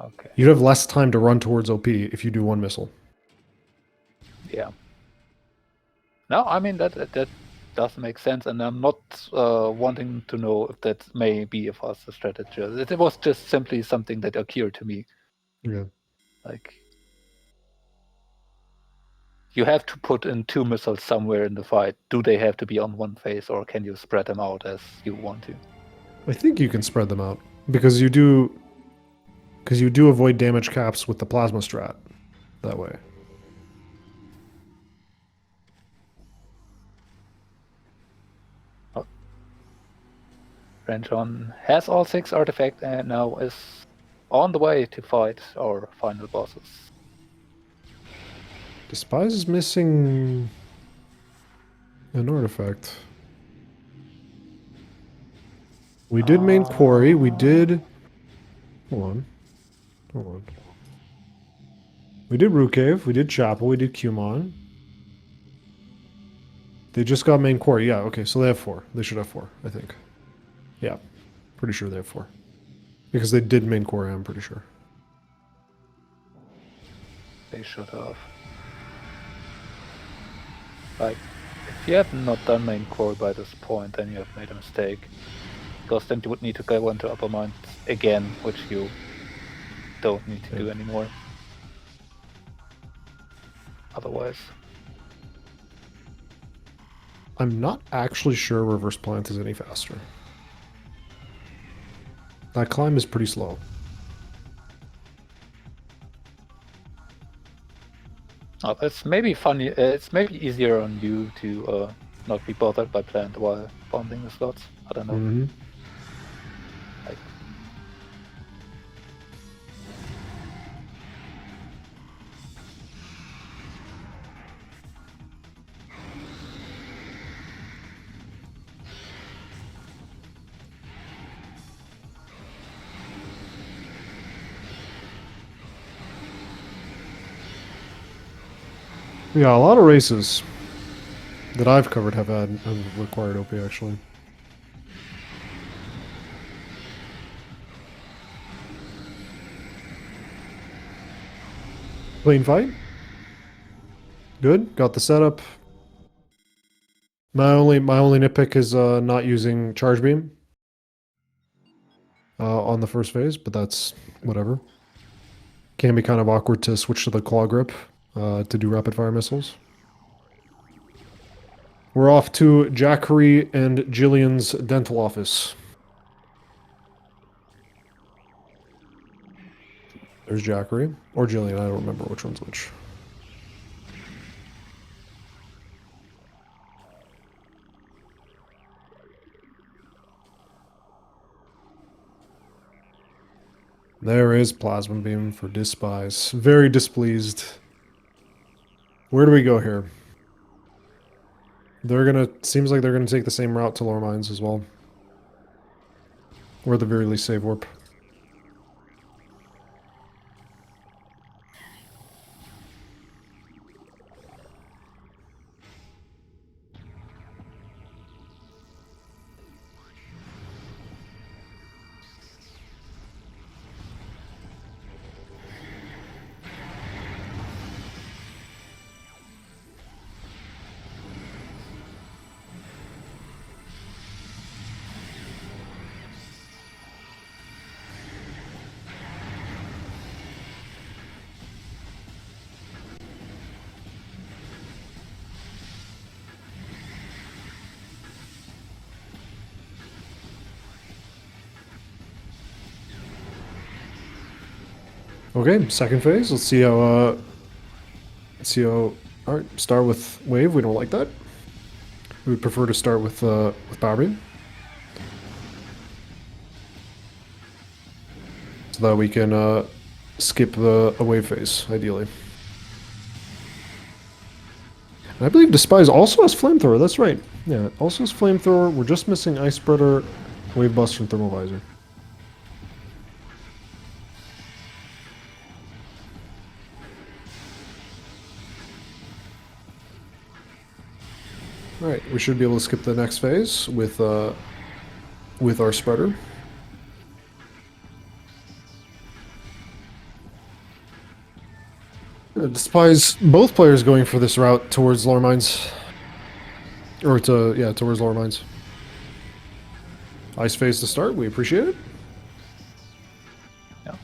Okay. You'd have less time to run towards OP if you do 1 missile. Yeah. No, I mean that does make sense, and I'm not wanting to know if that may be a faster strategy. It was just simply something that occurred to me. Yeah. Like, you have to put in 2 missiles somewhere in the fight. Do they have to be on one phase, or can you spread them out as you want to? I think you can spread them out because you do avoid damage caps with the plasma strat that way. Rinchon has all 6 artifacts and now is on the way to fight our final bosses. Despise is missing an artifact. We did main quarry. We did. Hold on. We did Root Cave. We did Chapel. We did Cumon. They just got main quarry. Yeah, okay, so they have 4. They should have 4, I think. Yeah, pretty sure they have 4. Because they did main quarry, I'm pretty sure. They should have. Like, if you have not done main core by this point, then you have made a mistake. Because then you would need to go into upper mines again, which you don't need to do anymore. Otherwise. I'm not actually sure reverse plant is any faster. That climb is pretty slow. Oh, it's maybe funny. It's maybe easier on you to not be bothered by plant while bonding the slots. I don't know. Mm-hmm. Like, Yeah, a lot of races that I've covered have required OP actually. Clean fight. Good. Got the setup. My only nitpick is not using charge beam on the first phase, but that's whatever. Can be kind of awkward to switch to the claw grip to do rapid fire missiles. We're off to Jackery and Jillian's dental office. There's Jackery. Or Jillian, I don't remember which one's which. There is Plasma Beam for Dispize. Very displeased. Where do we go here? Seems like they're gonna take the same route to Lower Mines as well. Or at the very least save warp. Okay, second phase. Let's see how. Let's see how. All right, start with wave. We don't like that. We would prefer to start with power beam, so that we can skip a wave phase ideally. And I believe Dispize also has flamethrower. That's right. Yeah, it also has flamethrower. We're just missing ice spreader, wave buster, and thermal visor. All right, we should be able to skip the next phase with our spreader. Despise both players going for this route towards lower mines, or towards lower mines. Ice phase to start. We appreciate it. Yeah,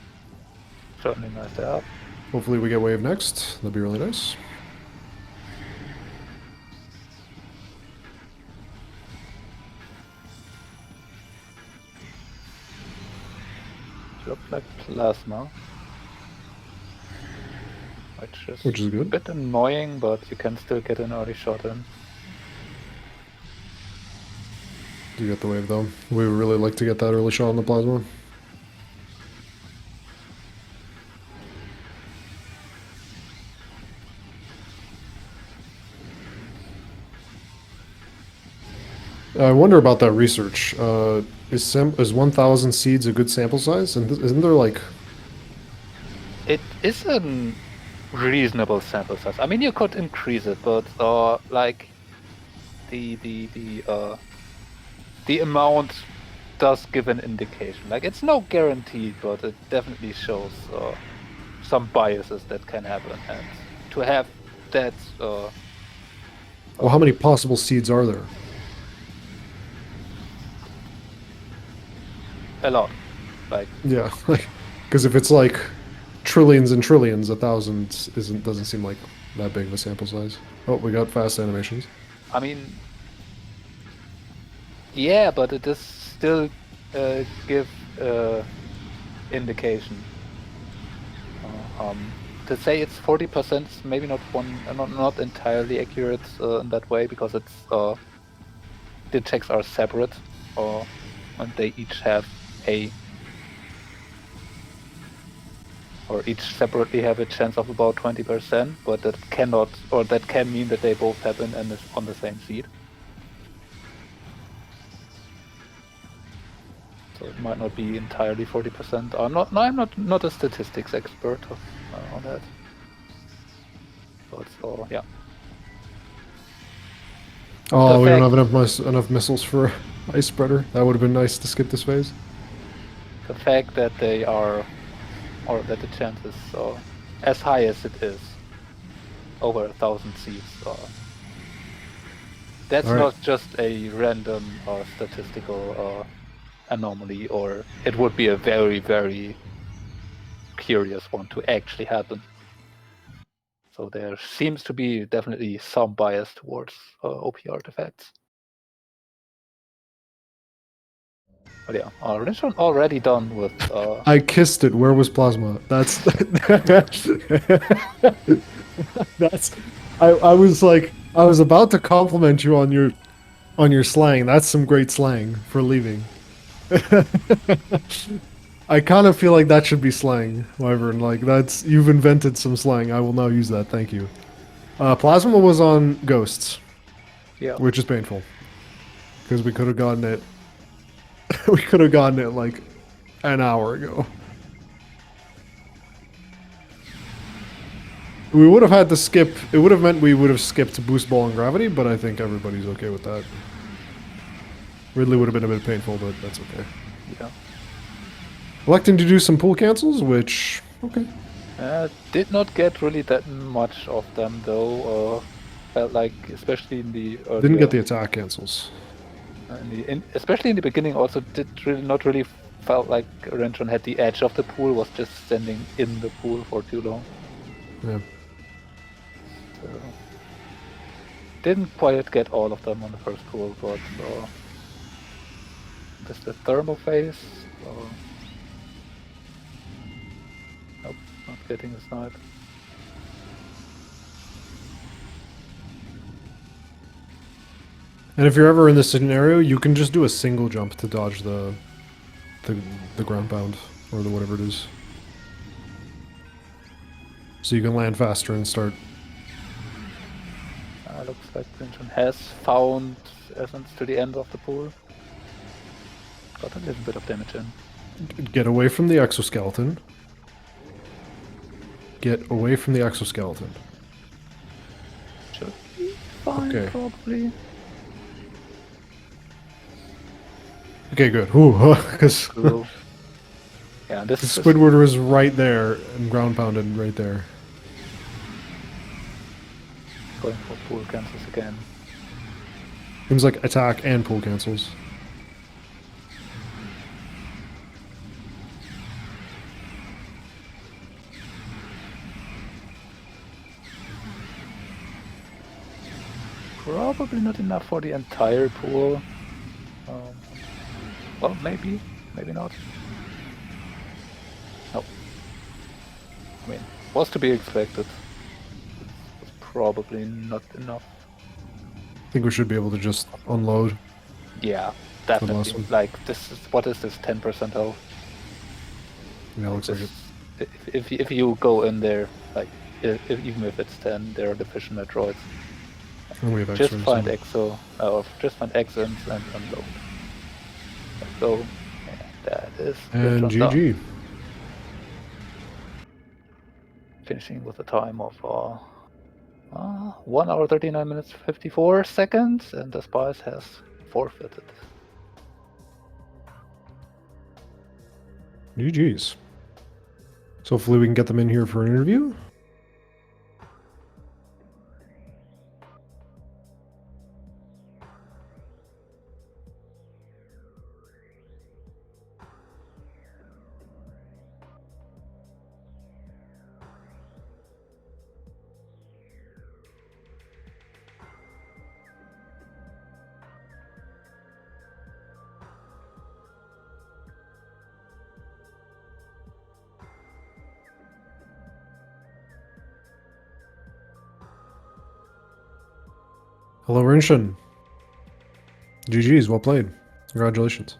certainly nice to have. Hopefully we get wave next. That'd be really nice. Looks like plasma. Which is a good. bit annoying, but you can still get an early shot in. You get the wave though. We would really like to get that early shot on the plasma. I wonder about that research. Is 1,000 seeds a good sample size? And isn't there like... It is a reasonable sample size. I mean, you could increase it, but like the amount does give an indication. Like, it's no guarantee, but it definitely shows some biases that can happen. And to have that... Well, how many possible seeds are there? a lot. Like, Yeah, like, because if it's like trillions and trillions, 1,000 doesn't seem like that big of a sample size. Oh, we got fast animations. I mean, yeah, but it does still give indication. To say it's 40% is maybe not entirely accurate in that way, because it's the checks are separate, and they each have or each separately have a chance of about 20%, but that can mean that they both happen on the same seed. So it might not be entirely 40%. I'm not a statistics expert on that. But yeah. Oh, we don't have enough missiles for ice spreader. That would have been nice to skip this phase. The fact that they are, or that the chance is as high as it is, over 1,000 seeds, that's not just a random statistical anomaly, or it would be a very, very curious one to actually happen. So there seems to be definitely some bias towards OP artifacts. But yeah, Rinchon already done with... I kissed it. Where was plasma? That's... that's... I was like... I was about to compliment you on your slang. That's some great slang for leaving. I kind of feel like that should be slang, Wyvern. Like, you've invented some slang. I will now use that. Thank you. Plasma was on ghosts. Yeah. Which is painful. Because we could have gotten it... we could have gotten it, like, an hour ago. We would have had to skip... It would have meant we would have skipped Boost Ball and Gravity, but I think everybody's okay with that. Ridley would have been a bit painful, but that's okay. Yeah. Electing to do some pool cancels, which... Okay. Did not get really that much of them, though. Felt like, especially in the earlier... Didn't get the attack cancels. Especially in the beginning, also not really felt like Rinchon had the edge of the pool, was just standing in the pool for too long. Yeah. So, didn't quite get all of them on the first pool, but just the thermal phase. Nope, not getting a snipe. And if you're ever in this scenario, you can just do a single jump to dodge the ground pound or the whatever it is. So you can land faster and start. Looks like Rinchon has found essence to the end of the pool. Got a little bit of damage in. Get away from the exoskeleton. Get away from the exoskeleton. Should be fine, Okay. probably. Okay, good. Ooh, because Cool. Yeah, this is Squidward was right there and ground pounded right there. going for pool cancels again. Seems like attack and pull cancels. Probably not enough for the entire pool. Well, maybe not. No. I mean, was to be expected. It's probably not enough. I think we should be able to just unload. Yeah, last definitely. one. Like, this is, what is this, 10% health? Yeah, looks like it. If you go in there, like, even if it's 10, there are deficient Metroids. And we have Just extras, find so- just find exons and unload. Let's go. Yeah, that is And Rinchon done. GG. Finishing with a time of 1 hour 39 minutes 54 seconds, and Dispize has forfeited. GG's. So hopefully we can get them in here for an interview. Hello, Rinchon. GG's, well played. Congratulations.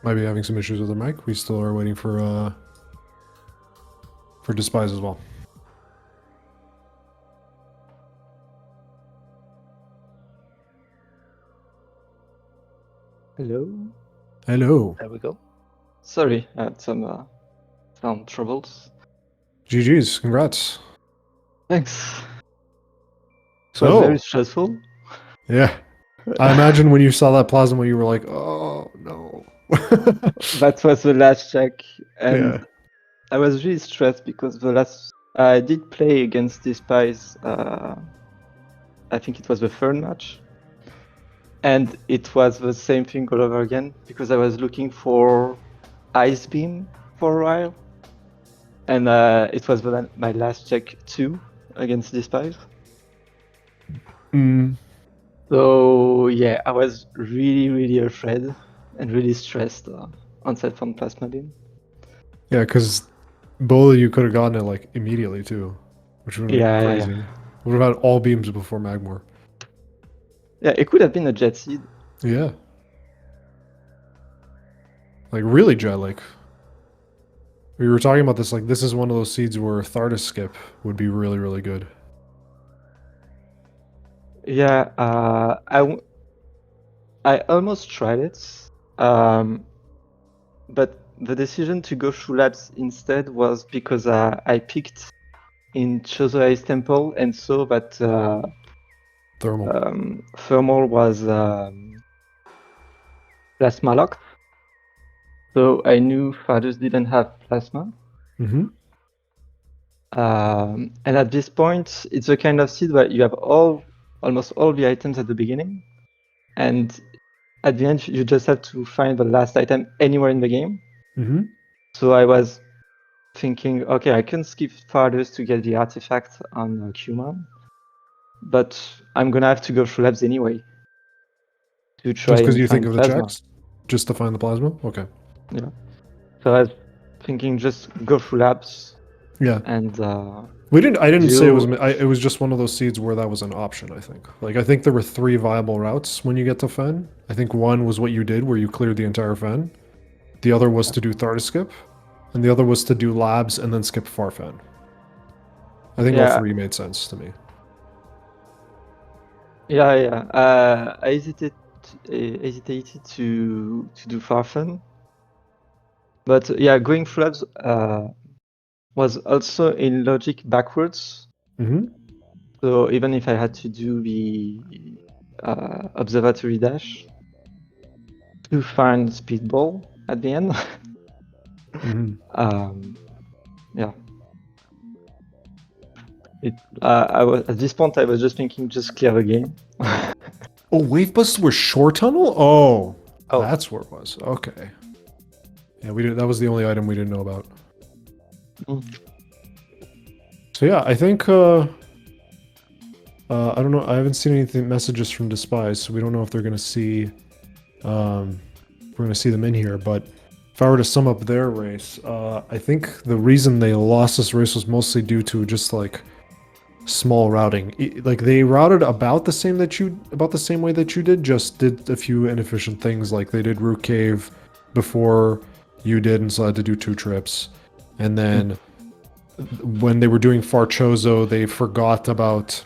Might be having some issues with the mic. We still are waiting for Dispize as well. Hello. Hello. There we go. Sorry, I had some sound troubles. GG's, congrats. Thanks. It So, was very stressful. yeah. I imagine when you saw that plasma, you were like, oh, no. That was the last check, and Yeah. I was really stressed because I did play against Dispize. I think it was the third match, and it was the same thing all over again because I was looking for Ice Beam for a while, and it was my last check too against Dispize. Mm. So yeah, I was really afraid and really stressed on set from Plasma Beam. Yeah, because both of you could have gotten it like immediately too, which would have been Yeah. crazy. Would have had all beams before Magmore. Yeah, it could have been a Jet Seed. Yeah. Like really jet like. We were talking about this, like this is one of those seeds where Thardus skip would be really good. Yeah, I almost tried it, but the decision to go through labs instead was because I picked in Chozo Ice Temple and saw that Thermal. Thermal was plasma locked. So I knew Thardus didn't have plasma. Mm-hmm. And at this point, it's a kind of seed where you have almost all the items at the beginning, and at the end you just have to find the last item anywhere in the game. Mm-hmm. So I was thinking, okay, I can skip Thardus to get the artifact on Qman, but I'm gonna have to go through labs anyway to try Just because and you think find of the plasma. checks? Just to find the plasma? Okay. Yeah. So I was thinking just go through labs Yeah. and I didn't say it was. do. It was just one of those seeds where that was an option. I think. Like I think there were 3 viable routes when you get to Fen. I think one was what you did, where you cleared the entire Fen. The other was to do Thar skip, and the other was to do labs and then skip far Fen. I think all Yeah. 3 made sense to me. Yeah. I hesitated to do Farfen, but yeah, going through labs was also in logic backwards. Mm-hmm. So even if I had to do the observatory dash to find speedball at the end, Mm-hmm. yeah. I was at this point. I was just thinking, just clear the game. Oh, wave busts were shore tunnel. Oh, Oh. that's where it was. Okay. Yeah, we did. That was the only item we didn't know about. Mm. So yeah, I think. I don't know. I haven't seen anything messages from Dispize, so we don't know if they're gonna see. We're gonna see them in here, but if I were to sum up their race, I think the reason they lost this race was mostly due to just like small routing. Like they routed about the same way that you did, just did a few inefficient things. Like they did Root Cave before you did, and so had to do 2 trips, and then when they were doing Farchozo, they forgot about.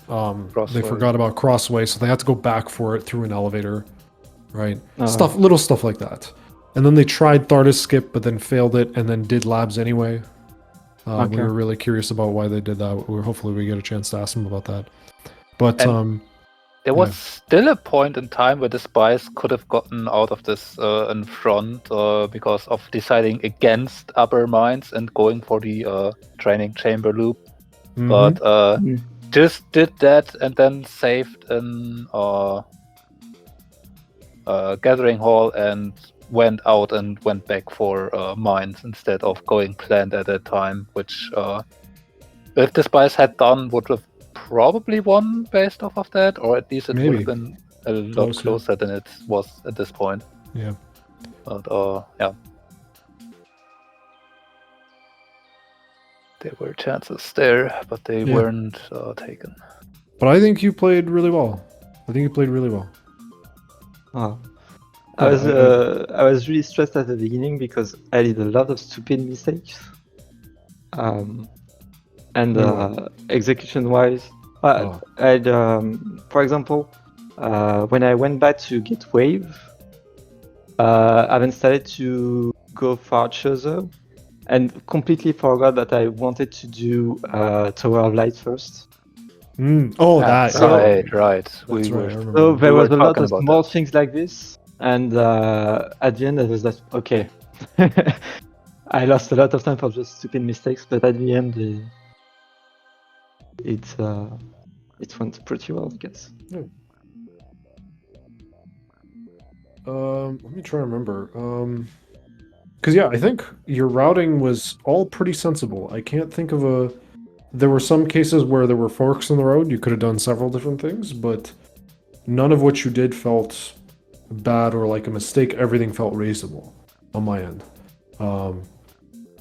Crossway, so they had to go back for it through an elevator, right? Little stuff like that. And then they tried Thardus skip, but then failed it, and then did labs anyway. We were really curious about why they did that. Hopefully we get a chance to ask them about that. But there was still a point in time where the Spice could have gotten out of this in front because of deciding against upper mines and going for the training chamber loop. But just did that and then saved in gathering hall and went out and went back for mines instead of going planned at that time, which if the Spice had done would have probably won based off of that, or at least it would have been a lot closer than it was at this point. Yeah. But yeah. There were chances there, but they weren't taken. But I think you played really well. Oh. I was really stressed at the beginning because I did a lot of stupid mistakes. Execution-wise, I'd for example, when I went back to get wave, I've decided to go Farchozo, and completely forgot that I wanted to do Tower of Light first. Right. So there was a lot of small things like this, and at the end I was like, okay. I lost a lot of time for just stupid mistakes, but at the end it went pretty well, I guess. Yeah. Let me try to remember. Because I think your routing was all pretty sensible. I can't think of a. There were some cases where there were forks in the road. You could have done several different things, but none of what you did felt bad or like a mistake. Everything felt reasonable on my end. I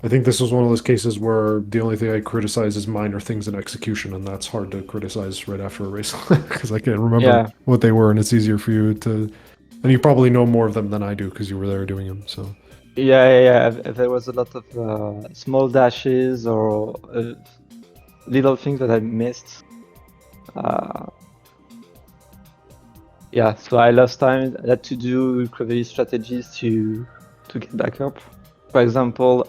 think this was one of those cases where the only thing I criticize is minor things in execution, and that's hard to criticize right after a race because I can't remember what they were, and it's easier for you to. And you probably know more of them than I do because you were there doing them. So. Yeah. There was a lot of small dashes or little things that I missed. So I lost time. I had to do recovery strategies to get back up. For example,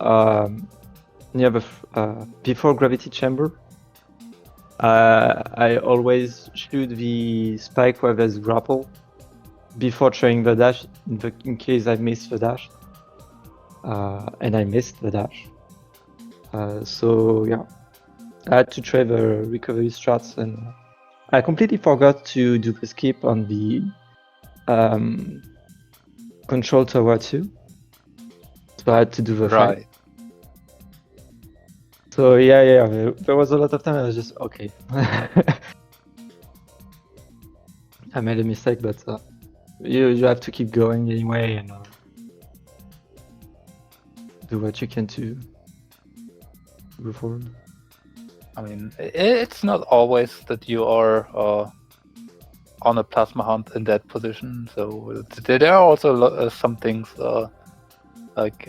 near the before gravity chamber, I always shoot the spike where there's grapple before trying the dash in case I missed the dash. And I missed the dash. So I had to try the recovery strats, and I completely forgot to do the skip on the control tower 2. So I had to do the fight. So there was a lot of time I was just okay. I made a mistake, but you have to keep going anyway and do what you can to go forward. I mean, it's not always that you are on a plasma hunt in that position. So there are also some things like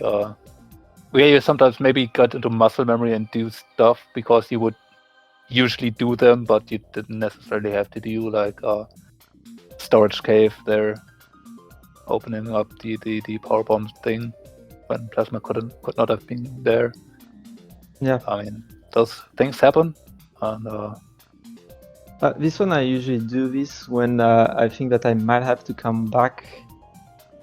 where you sometimes maybe got into muscle memory and do stuff because you would usually do them, but you didn't necessarily have to do, like storage cave there, opening up the power bomb thing when plasma could not have been there. Yeah. I mean, those things happen, and this one I usually do this when I think that I might have to come back.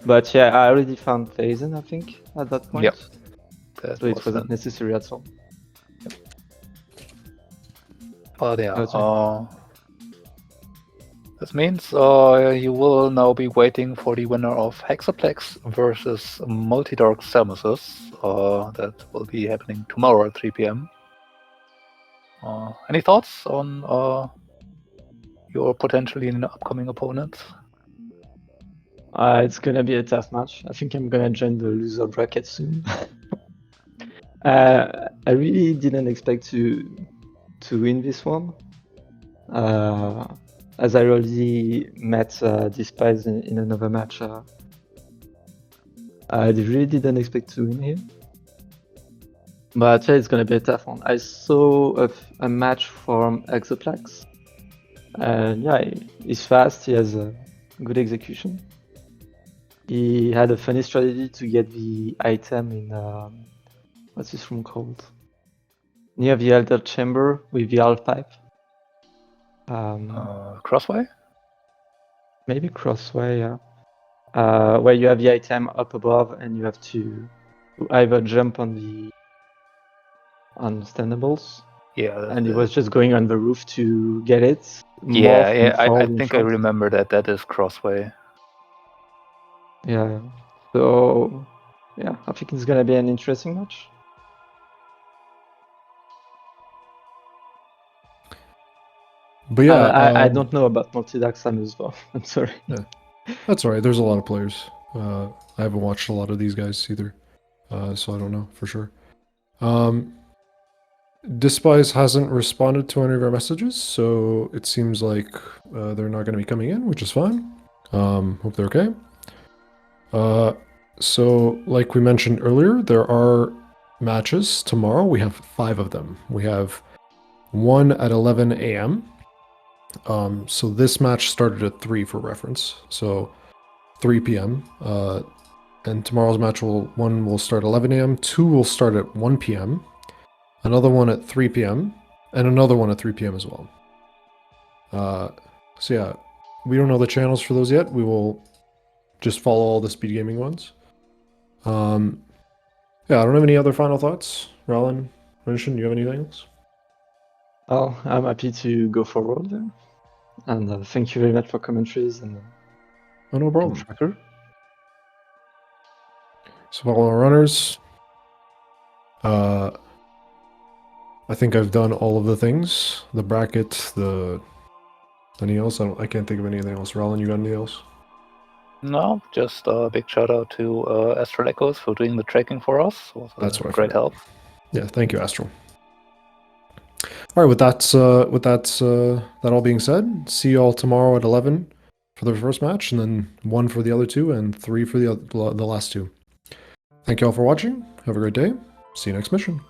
But yeah, I already found Phazon, I think, at that point. Yep. So it wasn't necessary at all. But yeah, Okay. this means you will now be waiting for the winner of Hexaplex versus Multidark Samuses. That will be happening tomorrow at 3 p.m. Any thoughts on your potentially upcoming opponents? It's gonna be a tough match. I think I'm gonna join the loser bracket soon. I really didn't expect to win this one. As I already met Dispize in another match, I really didn't expect to win here. But yeah, it's gonna be a tough one. I saw a match from Exoplex. And yeah, he's fast, he has a good execution. He had a funny strategy to get the item in, what's this room called? Near the Elder Chamber with the half pipe. Crossway? Maybe Crossway, yeah. Where you have the item up above and you have to either jump on the unstandables. Yeah. And he was just going on the roof to get it. Yeah, I think I remember that. That is Crossway. Yeah. So, yeah, I think it's gonna be an interesting match. But yeah, I don't know about Multidark Samus though. I'm sorry. Yeah. That's all right. There's a lot of players. I haven't watched a lot of these guys either, so I don't know for sure. Dispize hasn't responded to any of our messages, so it seems like they're not going to be coming in, which is fine. Hope they're okay. So, like we mentioned earlier, there are matches tomorrow. We have 5 of them. We have one at 11 a.m. So this match started at 3 for reference. So 3 p.m. And tomorrow's match one will start 11 a.m. 2 will start at 1 p.m. Another one at 3 p.m. and another one at 3 p.m. as well. So yeah, we don't know the channels for those yet. We will just follow all the SpeedGaming ones. Yeah, I don't have any other final thoughts. Rowland, Rinchon, do you have anything else? Well, I'm happy to go forward there. And thank you very much for commentaries and Oh, no problem. tracker. So follow our runners. I think I've done all of the things. The bracket, anything else? I can't think of anything else. Rowland, you got anything else? No, just a big shout out to Astral Echoes for doing the tracking for us. That's what I great forgot. help. Yeah, thank you, Astral. All right, with that all being said, see you all tomorrow at 11 for the first match, and then 1 for the other 2, and 3 for the last 2. Thank you all for watching. Have a great day. See you next mission.